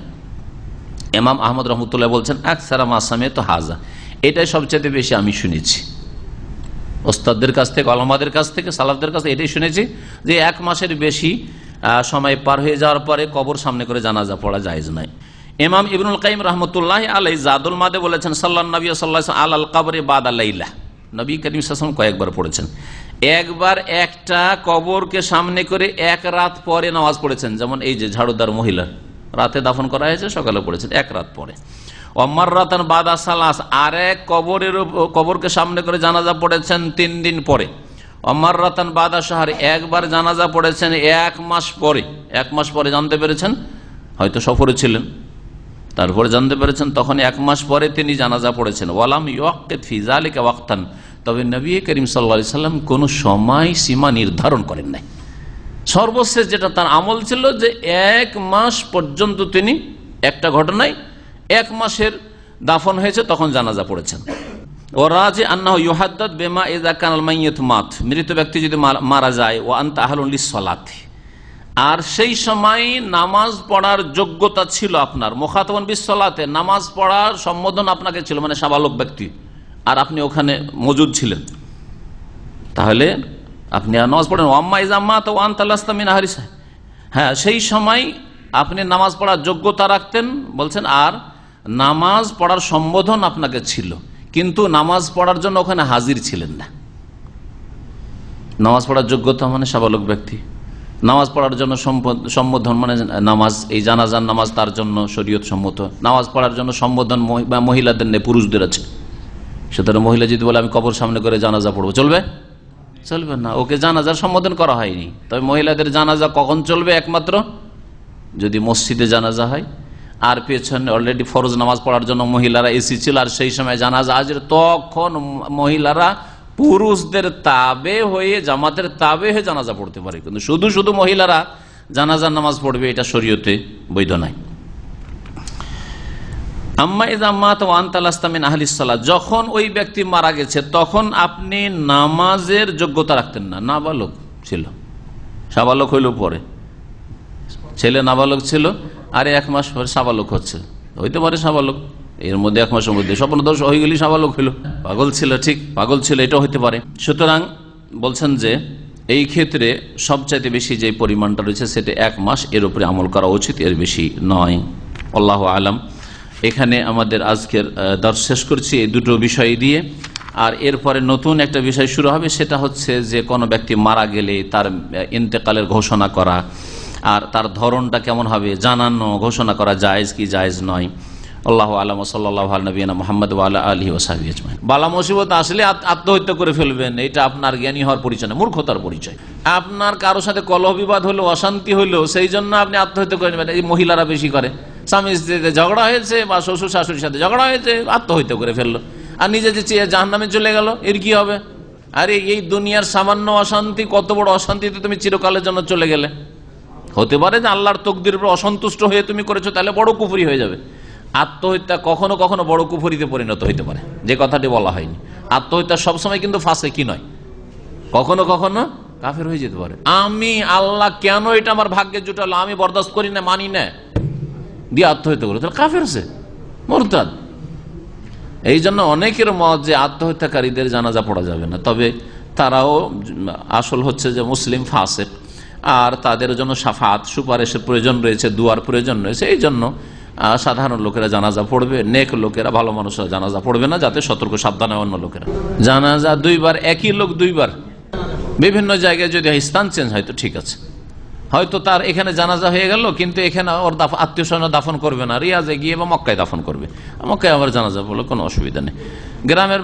ইমাম আহমদ রহমতুল্লাহ বলছেন আকসারা মা সামিআতু হাযা, এটাই সবচেয়ে বেশি আমি শুনেছি ওস্তাদদের কাছ থেকে, ওলামাদের কাছ থেকে, সালাফদের কাছ থেকে এটাই শুনেছি যে 1 মাসের বেশি সময় পার হয়ে যাওয়ার পরে কবর সামনে করে জানাজা পড়া জায়েজ নাই। ইমাম ইবনুল কাইয়িম রাহমাতুল্লাহ আলাইহি জাদুল মাদে বলেছেন সাল্লাল্লাহু নবী সাল্লাল্লাহু আলাইহি ওয়াসাল্লাম আলাল কবরি বাদা লাইলা, নবী করিম সাল্লাল্লাহু আলাইহি ওয়াসাল্লাম কয়েকবার পড়েছেন। একবার একটা কবরকে সামনে করে 1 রাত পরে নামাজ পড়েছেন, যেমন এই যে ঝাড়ুদার মহিলা রাতে দাফন করা হয়েছে, সকালে পড়েছেন 1 রাত পরে। ওমাররাতান বাদা সালাস, আর এক কবরকে সামনে করে জানাজা পড়েছেন 3 দিন পরে। ওমাররাতান বাদা শাহর, একবার জানাজা পড়েছেন 1 মাস পরে। 1 মাস পরে জানতে পেরেছেন, হয়তো সফরে ছিলেন, তারপরে জানতে পেরেছেন, তখন 1 মাস পরে তিনি জানাজা পড়েছেন। ওয়ালাম ইউআক্কিদ ফি যালিকা ওয়াক্তান, তবে নবী করিম সাল্লাল্লাহু আলাইহি সাল্লাম কোনো সময় সীমা নির্ধারণ করেন নাই। সর্বশেষ যেটা তার আমল ছিল যে 1 মাস পর্যন্ত তিনি একটা ঘটনায় 1 মাসের দাফন হয়েছে তখন জানাজা পড়েছেন। ওরা যে আন্নাহু ইউহাদ্দাদ বিমা ইযা কানাল মাইয়িত মাত, মৃত ব্যক্তি যদি মারা যায়, ও আনতা আহলুন লিসসালাতি, আর সেই সময় নামাজ পড়ার যোগ্যতা ছিল আপনার, মুখাতাবান বিসসালাতে, নামাজ পড়ার সম্বোধন আপনাকে ছিল, মানে সাবালক ব্যক্তি, আর আপনি ওখানে মজুদ ছিলেন, তাহলে আপনি নামাজ পড়েন। ওয়াম্মা ইযা মাত ওয়া আনতা লাস্তা মিন আহলিহি, হ্যাঁ সেই সময় আপনি নামাজ পড়ার যোগ্যতা রাখতেন বলছেন, আর নামাজ পড়ার সম্বোধন আপনাকে ছিল, কিন্তু নামাজ পড়ার জন্য ওখানে হাজির ছিলেন না। নামাজ পড়ার যোগ্যতা মানে সাবালক ব্যক্তি, নামাজ পড়ার জন্য সম্বোধন মানে নামাজ, এই জানাজার নামাজ তার জন্য শরীয়ত সম্মত। নামাজ পড়ার জন্য সম্বোধন মহিলাদের নেই, পুরুষদের আছে। সুতরাং মহিলা যদি বলে আমি কবর সামনে করে জানাজা পড়বো, চলবে? চলবে না, ওকে জানাজার সম্বোধন করা হয়নি। তবে মহিলাদের জানাজা কখন চলবে? একমাত্র যদি মসজিদে জানাজা হয় আর পেছনে অলরেডি ফরজ নামাজ পড়ার জন্য মহিলারা এসেছিল, আর সেই সময় জানাজা হাজির, তখন মহিলারা পুরুষদের তাবে হয়ে, জামাতের তাবে হয়ে জানাজা পড়তে পারে। কিন্তু শুধু শুধু মহিলারা জানাজার নামাজ পড়বে, এটা শরীয়তে বৈধ নাই। আম্মা ইযা মাত ওয়া আনতা লাস্তা মিন আহলিস সালাত, যখন ওই ব্যক্তি মারা গেছে তখন আপনি নামাজের যোগ্যতা রাখতেন না, নাবালক ছিল, সাবালক হইল পরে, ছেলে নাবালক ছিল, আর 1 মাস পরে সাবালক হচ্ছে, হইতে পারে সাবালক, এর মধ্যে 1 মাসের মধ্যে স্বপ্নদোষ হয়ে গেলি সাবালক হইল, পাগল ছিল, ঠিক পাগল ছিল, এটা হইতে পারে। সুতরাং বলছেন যে এই ক্ষেত্রে সবচাইতে বেশি যে পরিমাণটা রয়েছে সেটা 1 মাস, এর উপরে আমল করা উচিত, এর বেশি নয়। আল্লাহু আলাম। এখানে আমাদের আজকের দর্শ শেষ করছি এই দুটো বিষয় দিয়ে। আর এরপরে নতুন একটা বিষয় শুরু হবে, সেটা হচ্ছে যে কোনো ব্যক্তি মারা গেলে তার ইন্তেকালের ঘোষণা করা, আর তার ধরনটা কেমন হবে জানানো, ঘোষণা করা জায়েজ কি জায়েজ নয়। আল্লাহু আলাম। সাল্লাল্লাহু আলা নবিয়িনা মুহাম্মদ ওয়া আলা আলিহি ওয়া সাহবিহি আজমাইন। বালা মুসিবত আসলে আত্মহত্যা করে ফেলবেন, এটা আপনার জ্ঞানী হওয়ার পরিচয় না, মূর্খতার পরিচয়। আপনার কারোর সাথে কলহ বিবাদ হলো, অশান্তি হলো, সেই জন্য আপনি আত্মহত্যা করে নেবেন। এই মহিলারা বেশি করে, স্বামী স্ত্রীতে ঝগড়া হয়েছে বা শ্বশুর শাশুড়ির সাথে ঝগড়া হয়েছে, আত্মহত্যা করে ফেললো, আর নিজে যে জাহান্নামে চলে গেল, এর কি হবে? আরে এই দুনিয়ার সামান্য অশান্তি, কত বড় অশান্তিতে তুমি চিরকালের জন্য চলে গেলে। হতে পারে যে আল্লাহর তকদিরের উপর অসন্তুষ্ট হয়ে তুমি করেছো, তাহলে বড় কুফরি হয়ে যাবে। আত্মহত্যা কখনো কখনো বড় কুফরিতে পরিণত হইতে পারে, যে কথাটি বলা হয়নি। আত্মহত্যা সবসময় কিন্তু ফাঁসে কি নয়, কখনো কখনো কাফের হয়ে যেতে পারে। আমি আল্লাহ কেন এটা আমার ভাগ্যে জুটালো, আমি বরদাস্ত করি না, মানি না, দিয়ে আত্মহত্যা করলো, তাহলে কাফের সে, মুরতাদ। এই জন্য অনেকের মত যে আত্মহত্যাকারীদের জানাজা পড়া যাবে না, তবে তারাও আসল হচ্ছে যে মুসলিম ফাসেক, আর তাদের জন্য শাফাত সুপারিশের প্রয়োজন রয়েছে, দুয়ার প্রয়োজন রয়েছে। এই জন্য সাধারণ লোকেরা জানাজা পড়বে, নেক লোকেরা, ভালো মানুষরা জানাজা পড়বে না, যাতে সতর্ক সাবধানে অন্য লোকেরা। জানাজা দুইবার, একই লোক দুইবার, বিভিন্ন জায়গায় যদি স্থান চেঞ্জ হয় তো ঠিক আছে। হয়তো তার এখানে জানাজা হয়ে গেল, কিন্তু এখানে ওর আত্মীয় স্বজন দাফন করবে না, রিয়াজে গিয়ে বা মক্কায় দাফন করবে, মক্কায় আবার জানাজা পড়লো, কোনো অসুবিধা নেই। গ্রামের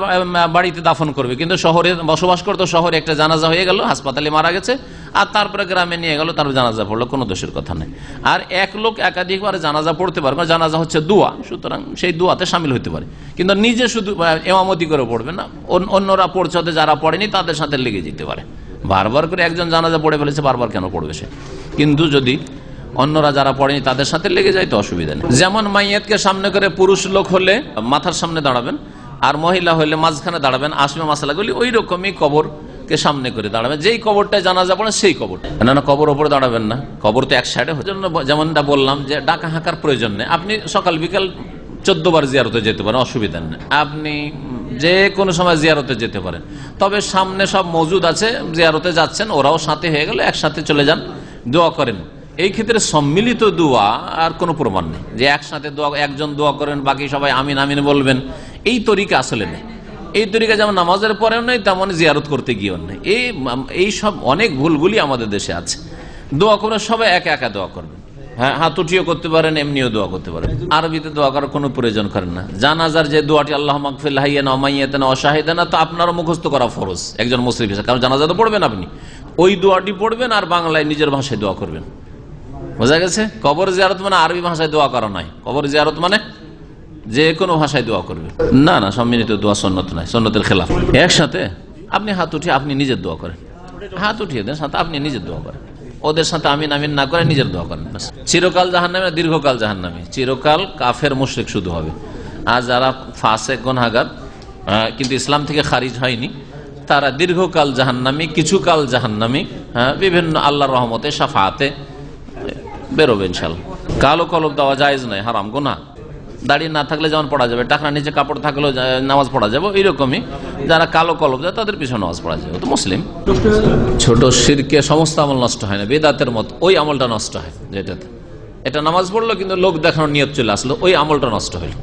বাড়িতে দাফন করবে, কিন্তু শহরে বসবাস করতো, শহরে একটা জানাজা হয়ে গেল, হাসপাতালে মারা গেছে, আর তারপরে গ্রামে নিয়ে গেল, তার জানাজা পড়লো, কোনো দোষের কথা নেই। আর এক লোক একাধিকবার জানাজা পড়তে পারে, জানাজা হচ্ছে দোয়া, সুতরাং সেই দোয়াতে সামিল হতে পারে, কিন্তু নিজে শুধু ইমামতি করে পড়বে না, অন্যরা পড়ছে, যারা পড়েনি তাদের সাথে লেগে যেতে পারে। বারবার করে একজন জানাজা পড়ে ফেলেছে, বারবার কেন পড়বে সে? কিন্তু যদি অন্যরা যারা পড়েনি তাদের সাথে লেগে যায় তো অসুবিধা নেই। যেমন মাইয়াতকে সামনে করে পুরুষ লোক হলে মাথার সামনে দাঁড়াবেন, আর মহিলা হলে মাঝখানে দাঁড়াবেন, আসবে মাসালাগুলি ওই রকমই কবরকে সামনে করে দাঁড়াবেন, যেই কবরটায় জানাজা পড়ে সেই কবরটা, না কবর ওপরে দাঁড়াবেন না, কবর তো এক সাইডে। জন্য যেমনটা বললাম যে ডাকা হাঁকার প্রয়োজন নেই, আপনি সকাল বিকাল 14 বার জিয়ারতে যেতে পারেন, অসুবিধা নেই, আপনি যে কোনো সময় জিয়ারতে যেতে পারেন। তবে সামনে সব মজুদ আছে, জিয়ারতে যাচ্ছেন, ওরাও সাথে হয়ে গেল, একসাথে চলে যান, দোয়া করেন। এই ক্ষেত্রে সম্মিলিত দোয়া আর কোনো প্রমাণ নেই যে একসাথে দোয়া, একজন দোয়া করেন, বাকি সবাই আমিন আমিন বলবেন, এই তরিকা আসলে নেই। এই তরিকা যেমন নামাজের পরেও নেই, তেমন জিয়ারত করতে গিয়েও নেই। এই সব অনেক ভুলগুলি আমাদের দেশে আছে। দোয়া করে সবাই একা একা দোয়া করবেন, হ্যাঁ, হাত উঠিয়ে করতে পারেন, এমনিও দোয়া করতে পারেন, আরবিতে দোয়া করার কোনো প্রয়োজন করেন না। জানাজার যে দোয়াটি আল্লাহ মাগফির হাইয়ানা মাইয়াতানা ওয়া শাহিদানা, তো আপনারও মুখস্থ করা ফরজ একজন মুসলিম হিসেবে, কারণ জানাজা তো পড়বেন আপনি, ওই দোয়াটি পড়বেন আর বাংলায় নিজের ভাষায় দোয়া করবেন। বোঝা গেছে? কবর জিয়ারত মানে আরবি ভাষায় দোয়া করা নয়, কবর জিয়ারত মানে যে কোনো ভাষায় দোয়া করবে না, না সম্মিলিত দোয়া সুন্নত নয়, সুন্নতের খেলাফ। একসাথে আপনি হাত উঠিয়ে আপনি নিজের দোয়া করেন, হাত উঠিয়ে দেন, সাথে আপনি নিজের দোয়া করেন, ওদের সাথে আমিন আমিন না করে নিজের দোয়া করেন। চিরকাল জাহান্নামী, দীর্ঘকাল জাহান্নামী, চিরকাল কাফের মুশরিক শুধু হবে। আর যারা ফাসেক গুনাহগার কিন্তু ইসলাম থেকে খারিজ হয়নি, তারা দীর্ঘকাল জাহান্নামী, কিছুকাল জাহান্নামী, বিভিন্ন আল্লাহর রহমতে শাফাতে বেরোবে ইনশাআল্লাহ। কালো কলব দেওয়া জায়েজ নয়, হারাম, গুনাহ। দাঁড়িয়ে না থাকলে যেমন পড়া যাবে, টাকরা নিচে কাপড় থাকলেও নামাজ পড়া যাবে, এইরকমই যারা কালো কলব দেয় তাদের পিছনে নামাজ পড়া যাবে, তো মুসলিম। ছোট শিরকে সমস্ত আমল নষ্ট হয় না, বেদাতের মত ওই আমলটা নষ্ট হয়, যেটাতে এটা নামাজ পড়লো কিন্তু লোক দেখানোর নিয়ত চলে আসলো, ওই আমলটা নষ্ট হইল।